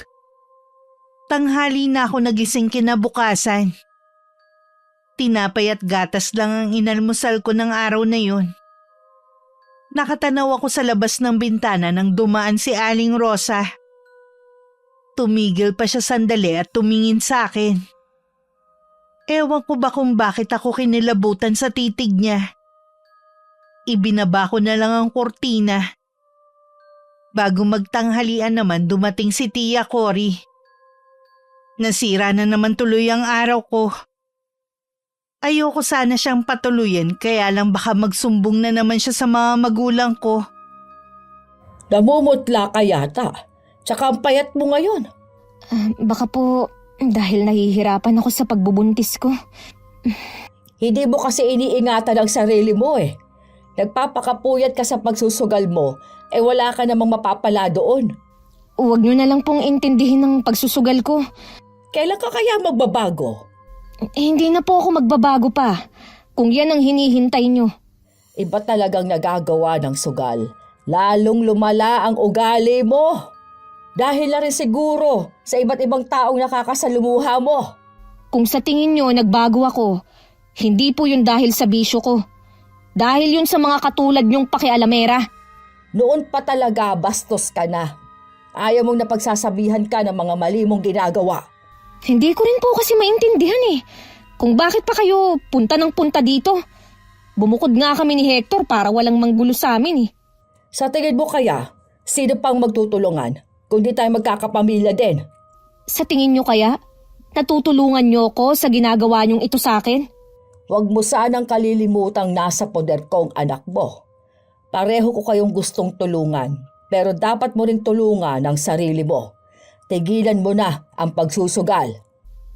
Tanghali na ako nagising kinabukasan. Tinapay at gatas lang ang inalmusal ko ng araw na yun. Nakatanaw ako sa labas ng bintana nang dumaan si Aling Rosa. Tumigil pa siya sandali at tumingin sa akin. Ewan ko ba kung bakit ako kinilabutan sa titig niya. Ibinaba ko na lang ang kortina. Bago magtanghalian naman dumating si Tia Cory. Nasira na naman tuloy ang araw ko. Ayoko sana siyang patuluyan kaya lang baka magsumbong na naman siya sa mga magulang ko. Namumutla ka yata. Tsaka ang payat mo ngayon. Baka po dahil nahihirapan ako sa pagbubuntis ko. Hindi mo kasi iniingatan ang sarili mo eh. Nagpapakapuyat ka sa pagsusugal mo, wala ka namang mapapala doon. Huwag niyo na lang pong intindihin ng pagsusugal ko. Kailan ka kaya magbabago? Hindi na po ako magbabago pa. Kung yan ang hinihintay niyo. Iba talagang nagagawa ng sugal. Lalong lumala ang ugali mo. Dahil na rin siguro sa iba't ibang taong nakakasalumuha mo. Kung sa tingin niyo nagbago ako, hindi po yun dahil sa bisyo ko. Dahil yun sa mga katulad niyong pakialamera. Noon pa talaga bastos ka na. Ayaw mong napagsasabihan ka ng mga mali mong ginagawa. Hindi ko rin po kasi maintindihan eh. Kung bakit pa kayo punta ng punta dito. Bumukod nga kami ni Hector para walang manggulo sa amin eh. Sa tingin mo kaya, sino pang magtutulungan kung di tayo magkakapamilya din? Sa tingin niyo kaya, natutulungan niyo ko sa ginagawa niyong ito sa akin? Huwag mo sanang kalilimutang nasa poder ko ang anak mo. Pareho ko kayong gustong tulungan, pero dapat mo ring tulungan ang sarili mo. Tigilan mo na ang pagsusugal.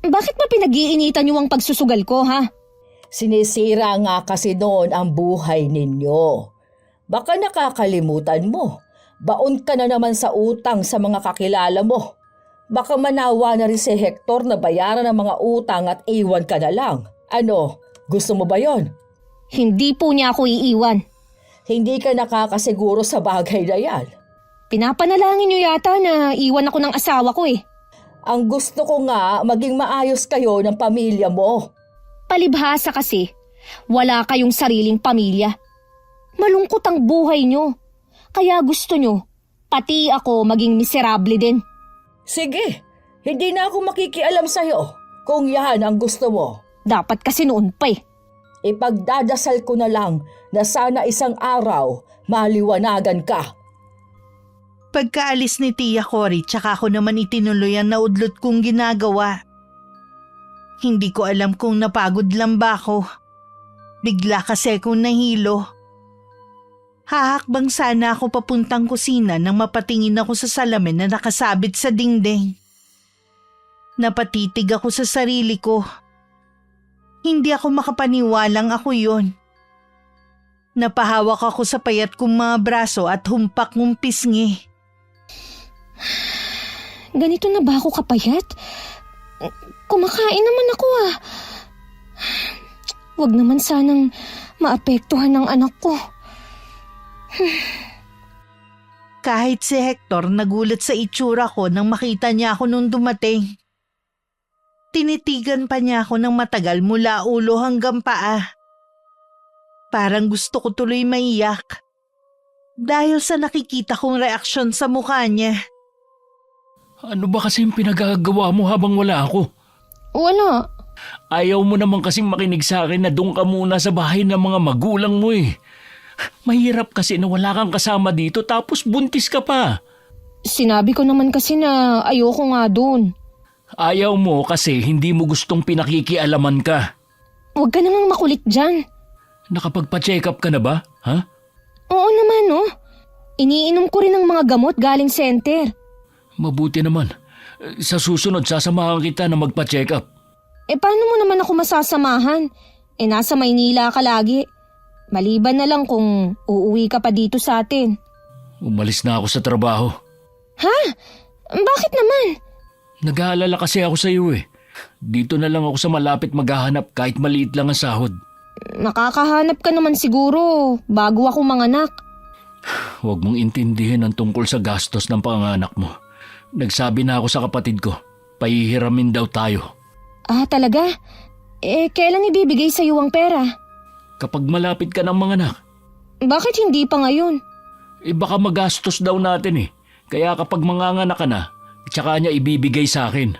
Bakit ba pinag-iinitan niyo ang pagsusugal ko, ha? Sinisira nga kasi noon ang buhay ninyo. Baka nakakalimutan mo. Baon ka na naman sa utang sa mga kakilala mo. Baka manawa na rin si Hector na bayaran ang mga utang at iwan ka na lang. Ano, gusto mo ba yon? Hindi po niya ako iiwan. Hindi ka nakakasiguro sa bagay na yan. Pinapanalangin niyo yata na iwan ako ng asawa ko eh. Ang gusto ko nga maging maayos kayo ng pamilya mo. Palibhasa kasi, wala kayong sariling pamilya. Malungkot ang buhay niyo. Kaya gusto niyo, pati ako maging miserable din. Sige, hindi na ako makikialam sa'yo kung yan ang gusto mo. Dapat kasi noon pa eh. Ipagdadasal ko na lang na sana isang araw maliwanagan ka. Pagkaalis ni Tia Cory, tsaka ako naman itinuloy ang naudlot kong ginagawa. Hindi ko alam kung napagod lang ba ako. Bigla kasi akong nahilo. Hahakbang sana ako papuntang kusina nang mapatingin ako sa salamin na nakasabit sa dingding. Napatitig ako sa sarili ko. Hindi ako makapaniwalang ako yon. Napahawak ako sa payat kong mga braso at humpak mong pisngi. Ganito na ba ako kapayat? Kumakain naman ako ah. Huwag naman sanang maapektuhan ng anak ko. Kahit si Hector nagulat sa itsura ko nang makita niya ako nung dumating. Tinitigan pa niya ako ng matagal mula ulo hanggang paa. Parang gusto ko tuloy maiyak. Dahil sa nakikita kong reaksyon sa mukha niya. Ano ba kasing pinagagawa mo habang wala ako? Wala. Ayaw mo naman kasing makinig sa akin na doon ka muna sa bahay ng mga magulang mo eh. Mahirap kasi na wala kang kasama dito tapos buntis ka pa. Sinabi ko naman kasi na ayoko nga dun. Ayaw mo kasi hindi mo gustong pinakikialaman ka. Huwag ka namang makulit dyan. Nakapagpa-check up ka na ba? Ha? Oo naman no. Iniinom ko rin ng mga gamot galing center. Mabuti naman. Sa susunod sasamahan kita na magpa-check up. Paano mo naman ako masasamahan? Nasa Maynila ka lagi. Maliban na lang kung uuwi ka pa dito sa atin. Umalis na ako sa trabaho. Ha? Bakit naman? Nag-aalala kasi ako sa iyo eh. Dito na lang ako sa malapit maghahanap kahit maliit lang ang sahod. Makakahanap ka naman siguro bago ako manganak. Huwag mong intindihin ang tungkol sa gastos ng panganak mo. Nagsabi na ako sa kapatid ko, pahihiramin daw tayo. Ah, talaga? Kailan ibibigay sa iyo ang pera? Kapag malapit ka ng manganak, Bakit hindi pa ngayon? baka magastos daw natin eh. Kaya kapag manganganak ka na, tsaka niya ibibigay sa akin.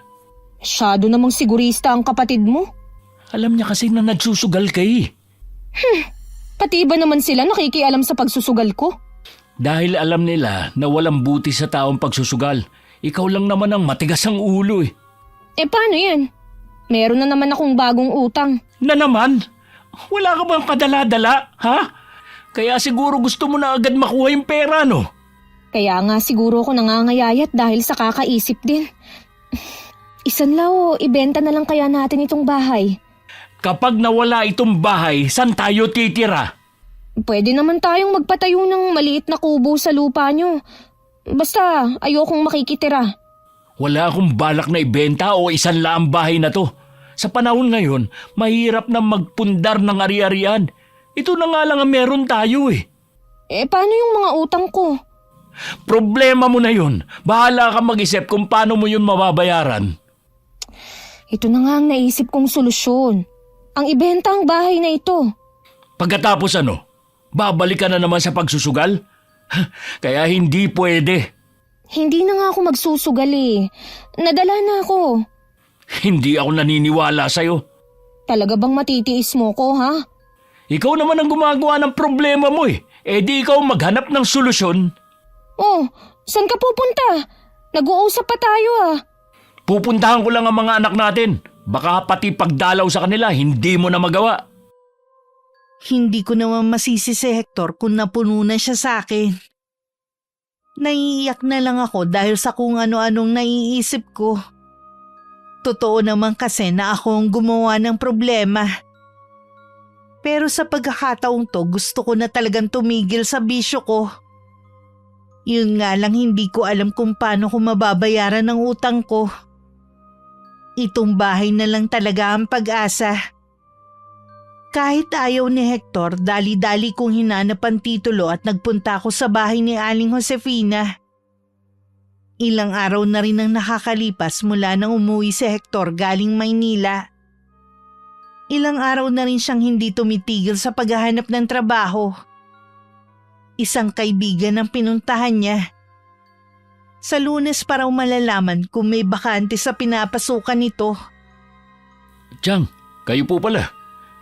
Masyado namang sigurista ang kapatid mo. Alam niya kasi na nagsusugal ka eh. Pati ba naman sila nakikialam sa pagsusugal ko? Dahil alam nila na walang buti sa taong pagsusugal. Ikaw lang naman ang matigas ang ulo eh. Paano yan? Meron na naman akong bagong utang. Na naman? Wala ka bang padala-dala, ha? Kaya siguro gusto mo na agad makuha yung pera, no? Kaya nga siguro ako nangangayayat dahil sa kakaisip din. Isanlaw, ibenta na lang kaya natin itong bahay. Kapag nawala itong bahay, saan tayo titira? Pwede naman tayong magpatayo ng maliit na kubo sa lupa nyo. Basta ayokong makikitira. Wala akong balak na ibenta o isanla ang bahay na to. Sa panahon ngayon, mahirap na magpundar ng ari-arian. Ito na nga lang ang meron tayo eh. Paano yung mga utang ko? Problema mo na yun. Bahala ka mag-isip kung paano mo yun mababayaran. Ito na nga ang naisip kong solusyon. Ang ibenta ang bahay na ito. Pagkatapos ano? Babalik ka na naman sa pagsusugal? Kaya hindi pwede. Hindi na nga ako magsusugal eh. Nadala na ako. Hindi ako naniniwala sa'yo. Talaga bang matitiis mo ko, ha? Ikaw naman ang gumagawa ng problema mo eh. Di ikaw maghanap ng solusyon. Oh, saan ka pupunta? Nag-uusap pa tayo ah. Pupuntahan ko lang ang mga anak natin. Baka pati pagdalaw sa kanila, hindi mo na magawa. Hindi ko naman masisi si Hector kung napuno na siya sa akin. Naiiyak na lang ako dahil sa kung ano-anong naiisip ko. Totoo naman kasi na ako ang gumawa ng problema. Pero sa pagkakataong to, gusto ko na talagang tumigil sa bisyo ko. Yun nga lang hindi ko alam kung paano ko mababayaran ang utang ko. Itong bahay na lang talaga ang pag-asa. Kahit ayaw ni Hector, dali-dali kong hinanap ang titulo at nagpunta ako sa bahay ni Aling Josefina. Ilang araw na rin ang nakakalipas mula nang umuwi si Hector galing Maynila. Ilang araw na rin siyang hindi tumitigil sa paghahanap ng trabaho. Isang kaibigan ang pinuntahan niya. Sa Lunes pa raw malalaman kung may bakante sa pinapasukan nito. Chang, kayo po pala.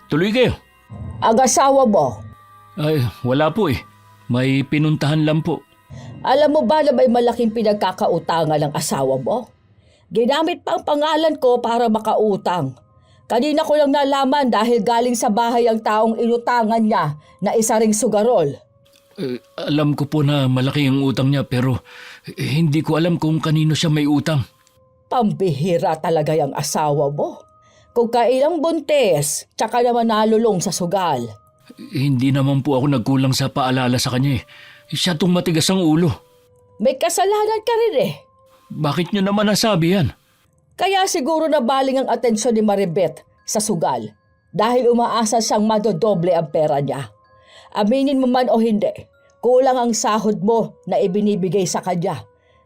Tuloy kayo. Ang-asawa mo, Ay, wala po eh. May pinuntahan lang po. alam mo ba na may malaking pinagkakautangan ng asawa mo? Ginamit pa ang pangalan ko para makautang. Kanina ko lang nalaman dahil galing sa bahay ang taong inutangan niya na isa ring sugarol. Alam ko po na malaki ang utang niya pero hindi ko alam kung kanino siya may utang. Pambihira talaga yung asawa mo. Kung kailang buntis, tsaka naman nalulong sa sugal. Hindi naman po ako nagkulang sa paalala sa kanya eh. Siya tong matigas ang ulo. May kasalanan ka rin eh. Bakit niyo naman nasabi yan? Kaya siguro nabaling ang atensyon ni Maribeth sa sugal dahil umaasa siyang madodoble ang pera niya. Aminin mo man o hindi, kulang ang sahod mo na ibinibigay sa kanya.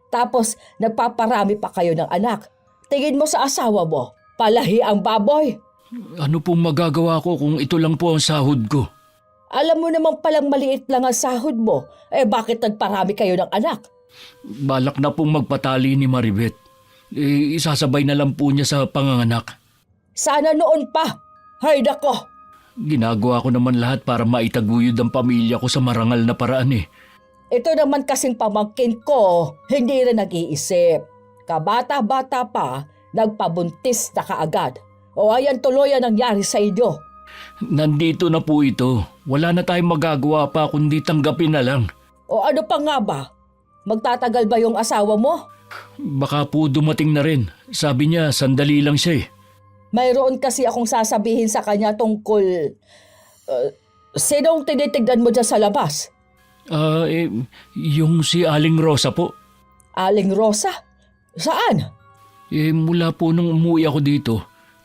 Tapos nagpaparami pa kayo ng anak. Tingin mo sa asawa mo, palahi ang baboy. Ano pong magagawa ko kung ito lang po ang sahod ko? Alam mo naman palang maliit lang ang sahod mo, bakit nagparami kayo ng anak? Balak na pong magpatali ni Maribeth. Isasabay na lang po niya sa panganganak. Sana noon pa. Hay nako. Ginagawa ko naman lahat para maitaguyod ang pamilya ko sa marangal na paraan eh. Ito naman kasing pamangkin ko, hindi rin nag-iisip. Kabata-bata pa, nagpabuntis na kaagad. O ayan tuloy ang nangyari sa inyo. Nandito na po ito. Wala na tayong magagawa pa kundi tanggapin na lang. O ano pa nga ba? Magtatagal ba yung asawa mo? Baka po dumating na rin. Sabi niya sandali lang siya eh. Mayroon kasi akong sasabihin sa kanya tungkol... sinong tinitignan mo dyan sa labas? Yung si Aling Rosa po. Aling Rosa? Saan? Mula po nung umuwi ako dito,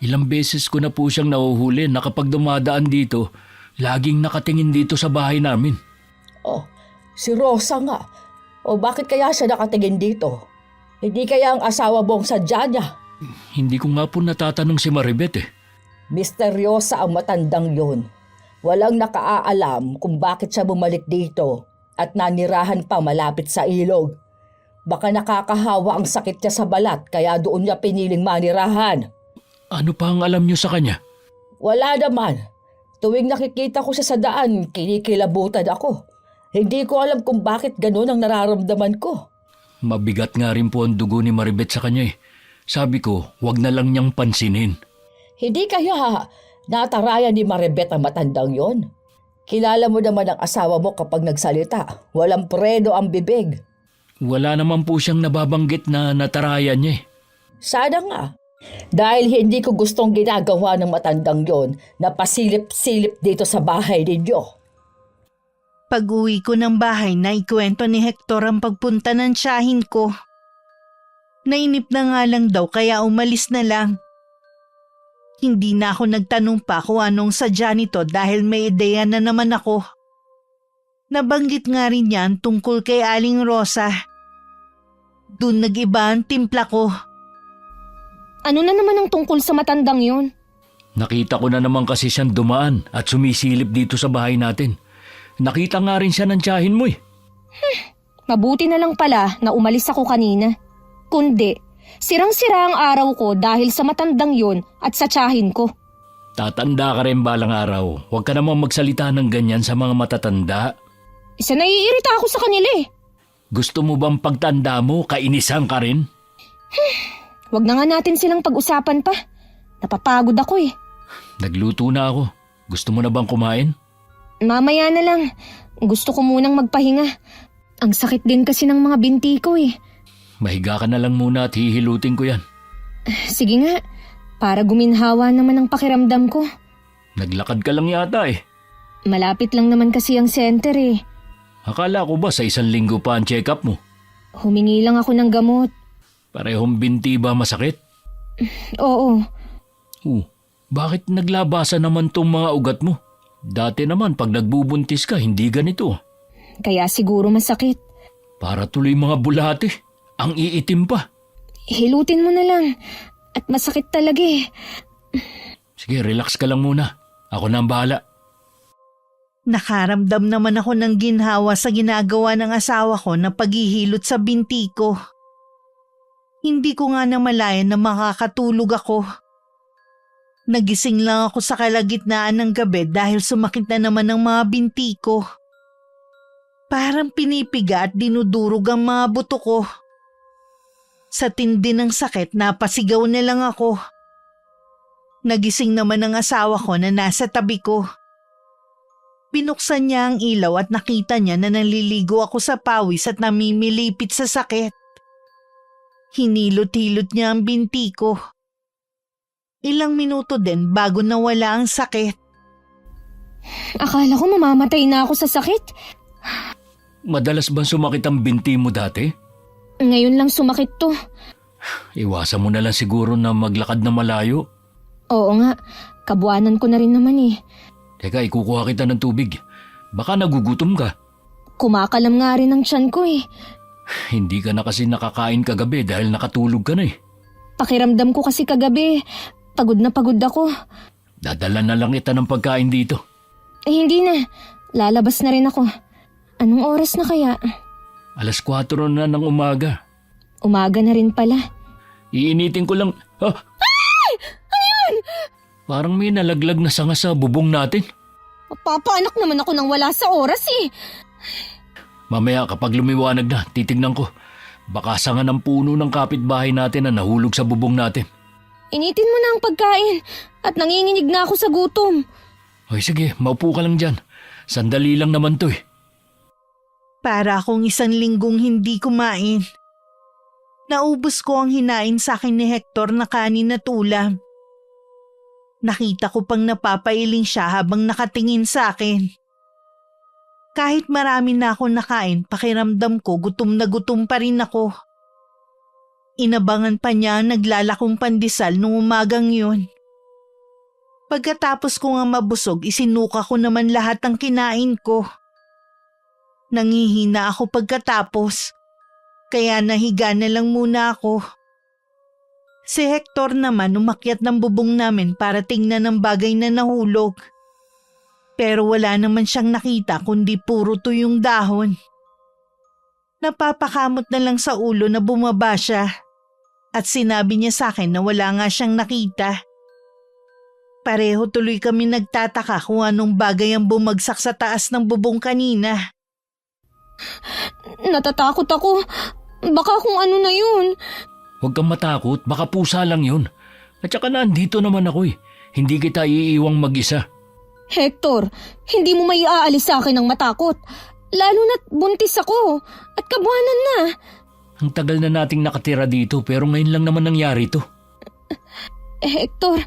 ilang beses ko na po siyang nahuhuli na kapag dumadaan dito, laging nakatingin dito sa bahay namin. Oh, si Rosa nga. O bakit kaya siya nakatingin dito? Hindi kaya ang asawa mo ang sadya niya? Hindi ko nga po natatanong si Maribeth eh. Misteryosa ang matandang yon. Walang nakaalam kung bakit siya bumalik dito at nanirahan pa malapit sa ilog. Baka nakakahawa ang sakit niya sa balat kaya doon niya piniling manirahan. Ano pa ang alam niyo sa kanya? Wala naman. Tuwing nakikita ko siya sa daan, kinikilabutan ako. Hindi ko alam kung bakit ganun ang nararamdaman ko. Mabigat nga rin po ang dugo ni Maribeth sa kanya eh. Sabi ko, wag na lang niyang pansinin. Hindi kaya natarayan ni Maribeth ang matandang yon? Kilala mo naman ang asawa mo kapag nagsalita. Walang preno ang bibig. Wala naman po siyang nababanggit na natarayan niya eh. Sana nga. Dahil hindi ko gustong ginagawa ng matandang yon na pasilip-silip dito sa bahay ninyo. Pag-uwi ko ng bahay, naikwento ni Hector ang pagpunta ng tiyahin ko. Nainip na nga lang daw kaya umalis na lang. Hindi na ako nagtanong pa kung anong sadya nito dahil may ideya na naman ako. Nabanggit nga rin yan tungkol kay Aling Rosa. Doon nag-iba ang timpla ko. Ano na naman ang tungkol sa matandang yon? Nakita ko na naman kasi siyang dumaan at sumisilip dito sa bahay natin. Nakita nga rin siya ng tiyahin mo eh. Mabuti na lang pala na umalis ako kanina. Kundi, sirang-sira ang araw ko dahil sa matandang yon at sa tiyahin ko. Tatanda ka rin balang araw. Huwag ka namang magsalita ng ganyan sa mga matatanda. Isa naiirita ako sa kanila eh. Gusto mo bang pagtanda mo, kainisan ka rin? Huwag na nga natin silang pag-usapan pa. Napapagod ako eh. Nagluto na ako. Gusto mo na bang kumain? Mamaya na lang. Gusto ko munang magpahinga. Ang sakit din kasi ng mga binti ko eh. Mahiga ka na lang muna at hihilutin ko yan. Sige nga, para guminhawa naman ang pakiramdam ko. Naglakad ka lang yata eh. Malapit lang naman kasi ang center eh. Akala ko ba sa 1 linggo pa ang check-up mo? Humingi lang ako ng gamot. Parehong binti ba masakit? Oo. Bakit naglabasan naman tong mga ugat mo? Dati naman pag nagbubuntis ka, hindi ganito. Kaya siguro masakit. Para tuloy mga bulate. Ang iitim pa. Hilutin mo na lang. At masakit talaga eh. Sige, relax ka lang muna. Ako na ang bahala. Nakaramdam naman ako ng ginhawa sa ginagawa ng asawa ko na paghihilot sa binti ko. Hindi ko nga namalayan na makakatulog ako. Nagising lang ako sa kalagitnaan ng gabi dahil sumakit na naman ang mga binti ko. Parang pinipiga at dinudurog ang mga buto ko. Sa tindi ng sakit, napasigaw na lang ako. Nagising naman ang asawa ko na nasa tabi ko. Binuksan niya ang ilaw at nakita niya na naliligo ako sa pawis at namimilipit sa sakit. Hinilot-hilot niya ang binti ko. Ilang minuto din bago nawala ang sakit. Akala ko mamamatay na ako sa sakit. Madalas ba sumakit ang binti mo dati? Ngayon lang sumakit to. Iwasan mo na lang siguro na maglakad na malayo. Oo nga, kabuanan ko na rin naman eh. Teka, ikukuha kita ng tubig. Baka nagugutom ka. Kumakalam nga rin ang tiyan ko eh. Hindi ka na kasi nakakain kagabi dahil nakatulog ka na eh. Pakiramdam ko kasi kagabi, pagod na pagod ako. Dadala na lang kita ng pagkain dito. Hindi na, lalabas na rin ako. Anong oras na kaya? 4:00 na ng umaga. Umaga na rin pala. Iinitin ko lang. Ay! Ano yun? Parang may nalaglag na sanga sa bubong natin. Papaanak naman ako nang wala sa oras eh. Mamaya kapag lumiwanag na, titignan ko. Baka sanga ng puno ng kapitbahay natin na nahulog sa bubong natin. Initin mo na ang pagkain at nanginginig na ako sa gutom. Hoy sige, maupo ka lang dyan. Sandali lang naman to eh. Para akong 1 linggong hindi kumain. Naubos ko ang hinain sa akin ni Hector na kanin at ulam. Nakita ko pang napapailing siya habang nakatingin sa akin. Kahit marami na ako nakain, pakiramdam ko gutom na gutom pa rin ako. Inabangan pa niya ang naglalakong pandesal nung umagang yun. Pagkatapos ko nga mabusog, isinuka ko naman lahat ng kinain ko. Nangihina ako pagkatapos, kaya nahiga na lang muna ako. Si Hector naman umakyat ng bubong namin para tingnan ang bagay na nahulog. Pero wala naman siyang nakita kundi puro tuyong dahon. Napapakamot na lang sa ulo na bumaba siya. At sinabi niya sa akin na wala nga siyang nakita. Pareho tuloy kami nagtataka kung anong bagay ang bumagsak sa taas ng bubong kanina. Natatakot ako. Baka kung ano na yun. Huwag kang matakot, baka pusa lang yun. At saka nandito naman ako eh. Hindi kita iiwang mag-isa. Hector, hindi mo may aalis sa akin ng matakot. Lalo na't buntis ako at kabuhanan na. Ang tagal na nating nakatira dito pero ngayon lang naman nangyari ito. Hector,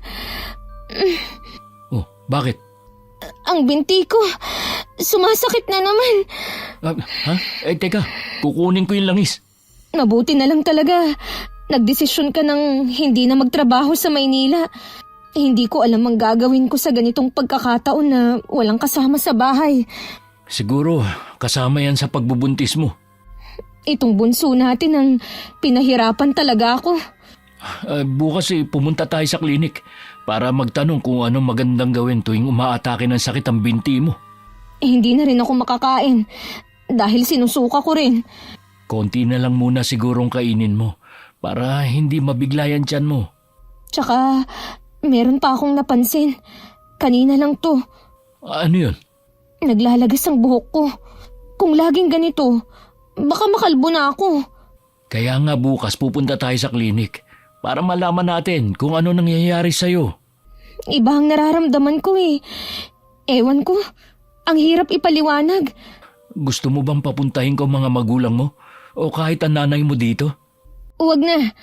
Oh, bakit? ang binti ko, sumasakit na naman. Ha? Teka, kukunin ko yung langis. Mabuti na lang talaga. Nagdesisyon ka ng hindi na magtrabaho sa Maynila. Hindi ko alam ang gagawin ko sa ganitong pagkakataon na walang kasama sa bahay. Siguro, kasama yan sa pagbubuntis mo. Itong bunso natin ang pinahirapan talaga ako. Bukas pumunta tayo sa klinik para magtanong kung anong magandang gawin tuwing umaatake ng sakit ang binti mo. Hindi na rin ako makakain dahil sinusuka ko rin. Konti na lang muna sigurong kainin mo para hindi mabigla yan tiyan mo. Tsaka, meron pa akong napansin. Kanina lang to. Ano yun? Naglalagas ang buhok ko. Kung laging ganito, baka makalbo na ako. Kaya nga bukas pupunta tayo sa klinik para malaman natin kung ano nangyayari sa'yo. Iba ang nararamdaman ko eh. Ewan ko, ang hirap ipaliwanag. Gusto mo bang papuntahin ko mga magulang mo? O kahit ang nanay mo dito? Huwag na.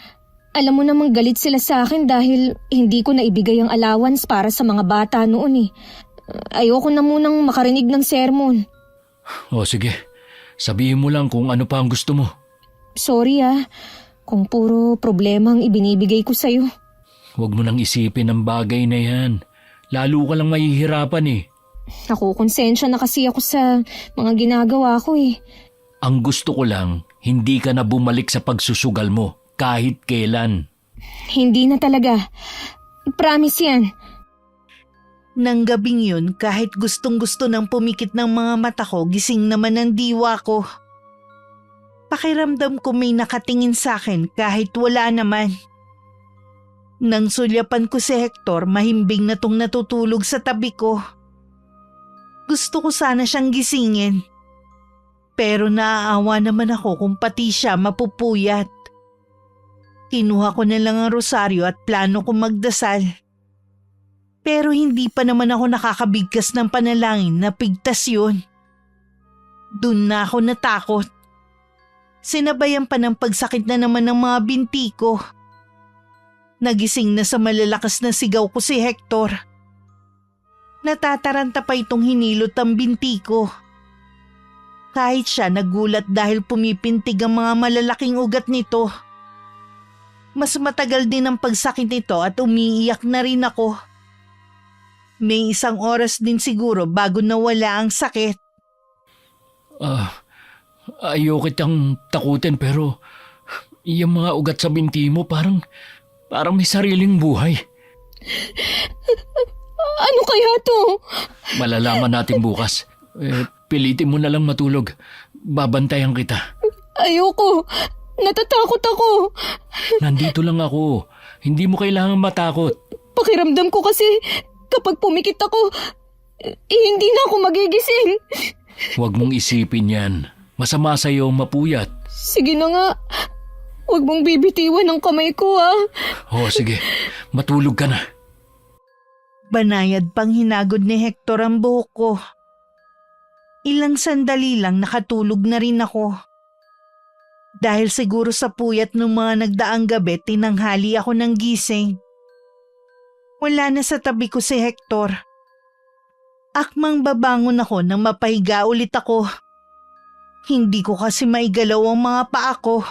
Alam mo namang galit sila sa akin dahil hindi ko naibigay ang allowance para sa mga bata noon eh. Ayoko na munang makarinig ng sermon. O sige, sabihin mo lang kung ano pa ang gusto mo. Sorry kung puro problema ang ibinibigay ko sa'yo. Huwag mo nang isipin ang bagay na yan. Lalo ka lang mahihirapan eh. Nakukonsensya na kasi ako sa mga ginagawa ko eh. Ang gusto ko lang, hindi ka na bumalik sa pagsusugal mo kahit kailan. Hindi na talaga. Promise yan. Nang gabing yun, kahit gustong-gusto nang pumikit ng mga mata ko, gising naman ang diwa ko. Pakiramdam ko may nakatingin sa akin kahit wala naman. Nang sulyapan ko si Hector, mahimbing na tong natutulog sa tabi ko. Gusto ko sana siyang gisingin. Pero naaawa naman ako kung pati siya mapupuyat. Kinuha ko na lang ang rosaryo at plano kong magdasal. Pero hindi pa naman ako nakakabigkas ng panalangin na pigtas yun. Doon na ako natakot. Sinabayan pa ng pagsakit na naman ng mga binti ko. Nagising na sa malalakas na sigaw ko si Hector. Natataranta pa itong hinilot ang binti ko. Kahit siya nagulat dahil pumipintig ang mga malalaking ugat nito. Mas matagal din ang pagsakit nito at umiiyak na rin ako. May 1 oras din siguro bago nawala ang sakit. Ayaw kitang takutin pero yung mga ugat sa binti mo parang may sariling buhay. Ano kaya to? Malalaman natin bukas. Pilitin mo na lang matulog. Babantayan kita. Ayoko. Natatakot ako. Nandito lang ako. Hindi mo kailangan matakot. Pakiramdam ko kasi kapag pumikit ako, hindi na ako magigising. Huwag mong isipin yan. Masama sa'yo mapuyat. Sige na nga. Huwag mong bibitiwan ang kamay ko Sige. Matulog ka na. Banayad pang hinagod ni Hector ang buhok ko. Ilang sandali lang nakatulog na rin ako. Dahil siguro sa puyat ng mga nagdaang gabi, tinanghali ako ng gising. Wala na sa tabi ko si Hector. Akmang babangon ako nang mapahiga ulit ako. Hindi ko kasi maigalaw ang mga paa ko.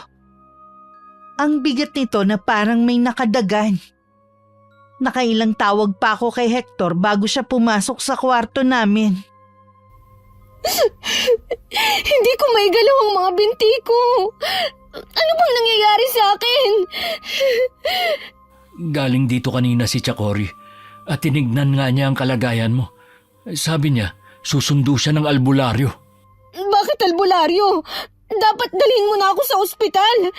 Ang bigat nito na parang may nakadagan. Nakailang tawag pa ako kay Hector bago siya pumasok sa kwarto namin. Hindi ko maigalaw ang mga binti ko. Ano bang nangyayari sa akin? Galing dito kanina si Chakori at tinignan nga niya ang kalagayan mo. Sabi niya, susundo siya ng albularyo. Bakit albularyo? Dapat dalhin mo na ako sa ospital.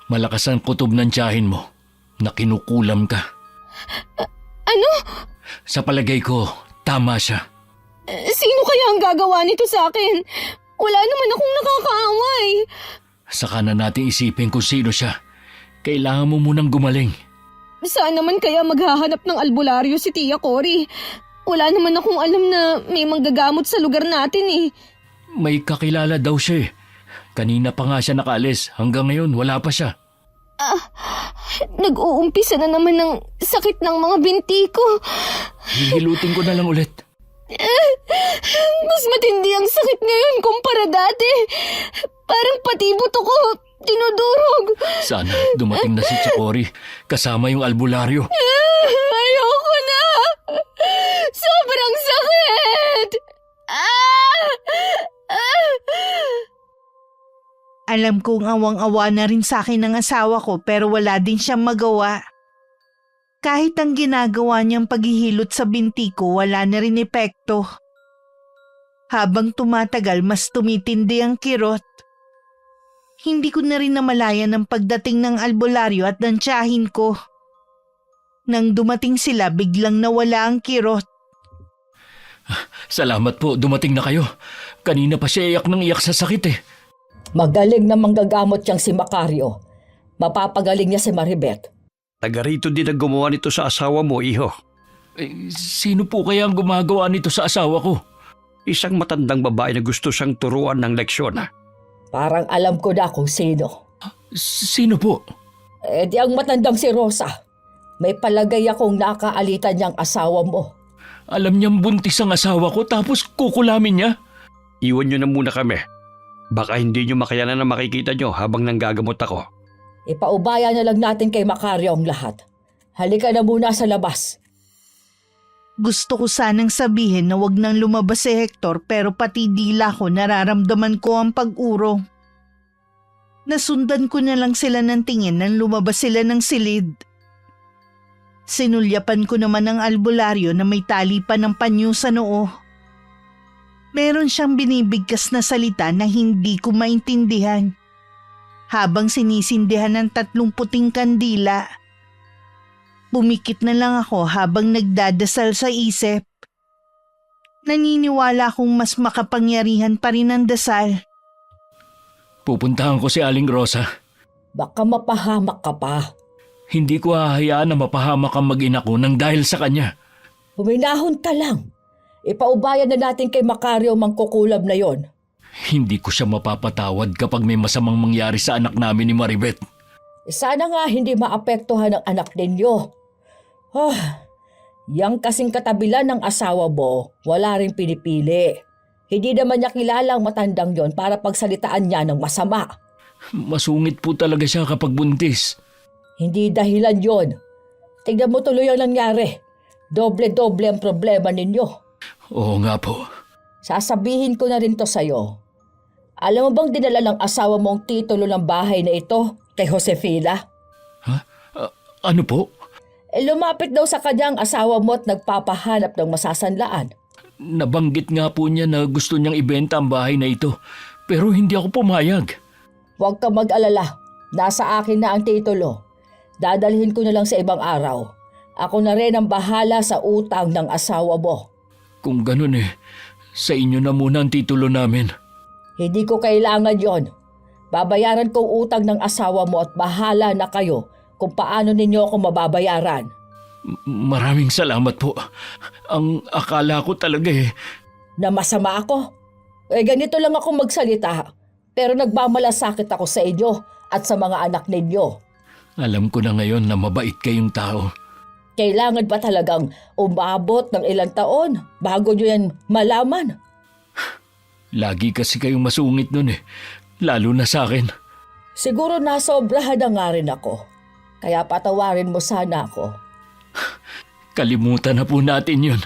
Malakas ang kutob ng tiyahin mo na kinukulam ka. Ano? Sa palagay ko, tama siya. Sino kaya ang gagawa nito sa akin? Wala naman akong nakakaaway. Saka na natin isipin kung sino siya. Kailangan mo munang gumaling. Saan naman kaya maghahanap ng albularyo si Tia Cory? Wala naman akong alam na may manggagamot sa lugar natin eh. May kakilala daw siya eh. Kanina pa nga siya nakaalis. Hanggang ngayon, wala pa siya. Nag-uumpisa na naman ng sakit ng mga binti ko. Hihilutin ko na lang ulit. Mas matindi ang sakit ngayon kumpara dati. Parang pati buto ko tinudurog. Sana dumating na si Chakori kasama yung albularyo. Ayoko na. Sobrang sakit. Alam kong awang-awa na rin sa akin ng asawa ko pero wala din siyang magawa. Kahit ang ginagawa niyang paghihilot sa binti ko wala na rin epekto. Habang tumatagal mas tumitindi ang kirot. Hindi ko na rin namalayan ang pagdating ng albularyo at ng tiyahin ko. Nang dumating sila biglang nawala ang kirot. Salamat po, dumating na kayo. Kanina pa siya iyak ng iyak sa sakit eh. Magaling na manggagamot yang si Macario. Mapapagaling niya si Maribeth. Taga rito din ang gumawa nito sa asawa mo, iho. Sino po kaya ang gumagawa nito sa asawa ko? Isang matandang babae na gusto siyang turuan ng leksyon. Parang alam ko na kung sino. Sino po? Di ang matandang si Rosa. May palagay akong nakaalitan niyang asawa mo. Alam niyang buntis ang asawa ko tapos kukulamin niya? Iwan niyo na muna kami. Baka hindi niyo makayanan na makikita niyo habang nanggagamot ako. Ipaubaya na lang natin kay Macario ang lahat. Halika na muna sa labas. Gusto ko sanang sabihin na wag nang lumabas si Hector pero pati dila ko nararamdaman ko ang pag-urong. Nasundan ko na lang sila ng tingin nang lumabas sila ng silid. Sinulyapan ko naman ang albularyo na may tali pa ng panyo sa noo. Meron siyang binibigkas na salita na hindi ko maintindihan. Habang sinisindihan ng 3 puting kandila. Pumikit na lang ako habang nagdadasal sa isip. Naniniwala akong mas makapangyarihan pa rin ang dasal. Pupuntahan ko si Aling Rosa. Baka mapahamak ka pa. Hindi ko hahayaan na mapahamak ang mag-ina ko nang dahil sa kanya. Huminahon ka lang. Ipaubaya na natin kay Macario mangkukulab na yon. Hindi ko siya mapapatawad kapag may masamang mangyari sa anak namin ni Maribeth. Sana nga hindi maapektuhan ang anak ninyo. Yang kasing katabilan ng asawa mo, wala rin pinipili. Hindi naman niya kilala ang matandang yon para pagsalitaan niya ng masama. Masungit po talaga siya kapag buntis. Hindi dahilan yon. Tignan mo tuloy ang nangyari. Doble-doble ang problema ninyo. Oo nga po. Sasabihin ko na rin to sa'yo. Alam mo bang dinala ng asawa mo ang titulo ng bahay na ito kay Josefina? Ha? Ano po? Lumapit daw sa kanya ang asawa mo at nagpapahanap ng masasanlaan. Nabanggit nga po niya na gusto niyang ibenta ang bahay na ito. Pero hindi ako pumayag. Huwag ka mag-alala. Nasa akin na ang titulo. Dadalhin ko na lang sa ibang araw. Ako na rin ang bahala sa utang ng asawa mo. Kung ganun sa inyo na muna ang titulo namin. Hindi ko kailangan yon. Babayaran ko utang ng asawa mo at bahala na kayo kung paano ninyo ako mababayaran. Maraming salamat po. Ang akala ko talaga Na masama ako? Ganito lang ako magsalita. Pero nagmamalasakit ako sa inyo at sa mga anak ninyo. Alam ko na ngayon na mabait kayong tao. Kailangan ba talagang umabot ng ilang taon bago nyo yan malaman? Lagi kasi kayong masungit nun lalo na sa akin. Siguro nasobrahan na nga rin ako. Kaya patawarin mo sana ako. Kalimutan na po natin yun.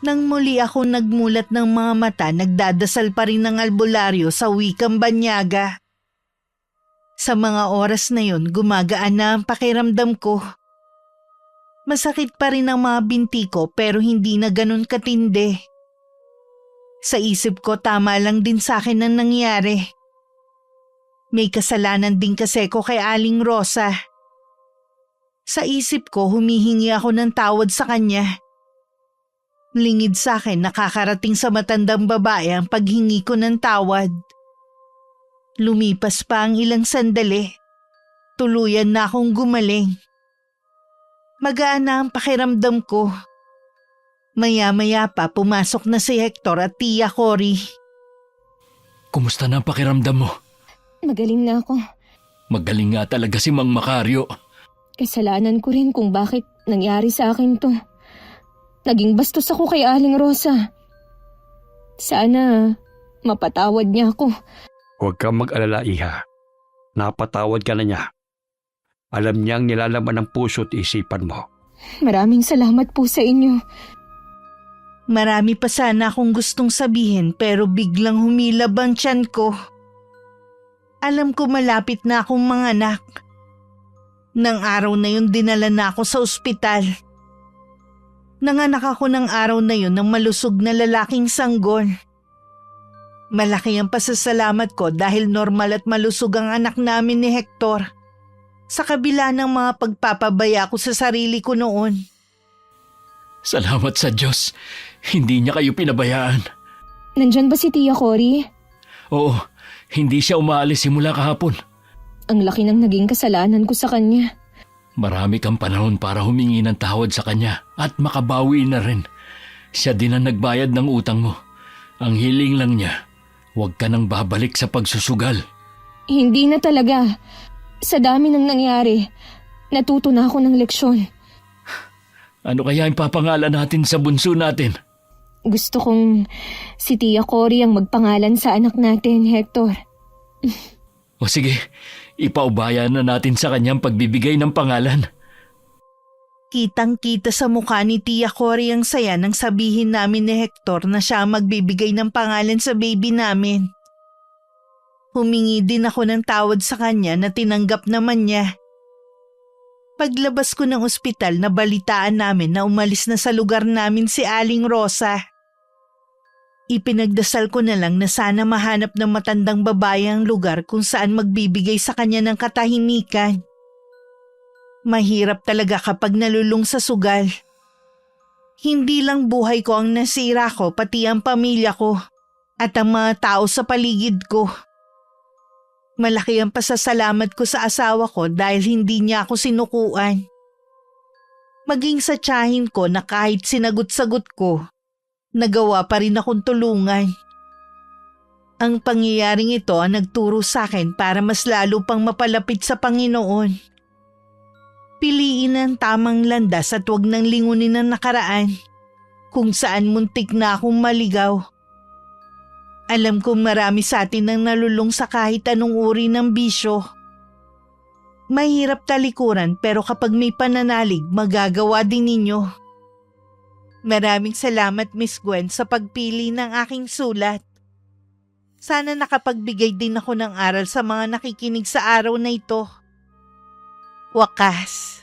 Nang muli ako nagmulat ng mga mata, nagdadasal pa rin ng albularyo sa wikang banyaga. Sa mga oras na yun, gumagaan na ang pakiramdam ko. Masakit pa rin ang mga binti ko pero hindi na ganun katindi. Sa isip ko, tama lang din sa akin ang nangyari. May kasalanan din kasi ko kay Aling Rosa. Sa isip ko, humihingi ako ng tawad sa kanya. Lingid sa akin, nakakarating sa matandang babae ang paghingi ko ng tawad. Lumipas pa ang ilang sandali. Tuluyan na akong gumaling. Magaan na ang pakiramdam ko. Maya-maya pa pumasok na si Hector at Tia Cory. Kumusta na ang pakiramdam mo? Magaling na ako. Magaling nga talaga si Mang Macario. Kasalanan ko rin kung bakit nangyari sa akin to. Naging bastos ako kay Aling Rosa. Sana mapatawad niya ako. Huwag kang mag-alala, Iha. Napatawad ka na niya. Alam niyang nilalaman ng puso at isipan mo. Maraming salamat po sa inyo. Marami pa sana akong gustong sabihin pero biglang humilab ang tiyan ko. Alam ko malapit na akong manganak. Nang araw na yun dinala na ako sa ospital. Nanganak ako ng araw na yun ng malusog na lalaking sanggol. Malaki ang pasasalamat ko dahil normal at malusog ang anak namin ni Hector. Sa kabila ng mga pagpapabaya ko sa sarili ko noon. Salamat sa Diyos. Hindi niya kayo pinabayaan. Nandyan ba si Tia Cory? Oo, hindi siya umaalis simula kahapon. Ang laki ng naging kasalanan ko sa kanya. Marami kang panahon para humingi ng tawad sa kanya at makabawi na rin. Siya din ang nagbayad ng utang mo. Ang hiling lang niya, huwag ka nang babalik sa pagsusugal. Hindi na talaga. Sa dami ng nangyari, natuto na ako ng leksyon. Ano kaya ang papangalan natin sa bunso natin? Gusto kong si Tia Cory ang magpangalan sa anak natin, Hector. O sige, ipaubaya na natin sa kanyang pagbibigay ng pangalan. Kitang-kita sa mukha ni Tia Cory ang saya nang sabihin namin ni Hector na siya ang magbibigay ng pangalan sa baby namin. Humingi din ako ng tawad sa kanya na tinanggap naman niya. Paglabas ko ng ospital, nabalitaan namin na umalis na sa lugar namin si Aling Rosa. Ipinagdasal ko na lang na sana mahanap ng matandang babae ang lugar kung saan magbibigay sa kanya ng katahimikan. Mahirap talaga kapag nalulung sa sugal. Hindi lang buhay ko ang nasira ko, pati ang pamilya ko at ang mga tao sa paligid ko. Malaki ang pasasalamat ko sa asawa ko dahil hindi niya ako sinukuan. Maging sa tiyahin ko na kahit sinagot-sagot ko, nagawa pa rin akong tulungan. Ang pangyayaring ito ang nagturo sa akin para mas lalo pang mapalapit sa Panginoon. Piliin ang tamang landas at huwag nang lingunin ang nakaraan kung saan muntik na akong maligaw. Alam kong marami sa atin ang nalulung sa kahit anong uri ng bisyo. Mahirap talikuran pero kapag may pananalig, magagawa din ninyo. Maraming salamat Miss Gwen sa pagpili ng aking sulat. Sana nakapagbigay din ako ng aral sa mga nakikinig sa araw na ito. Wakas.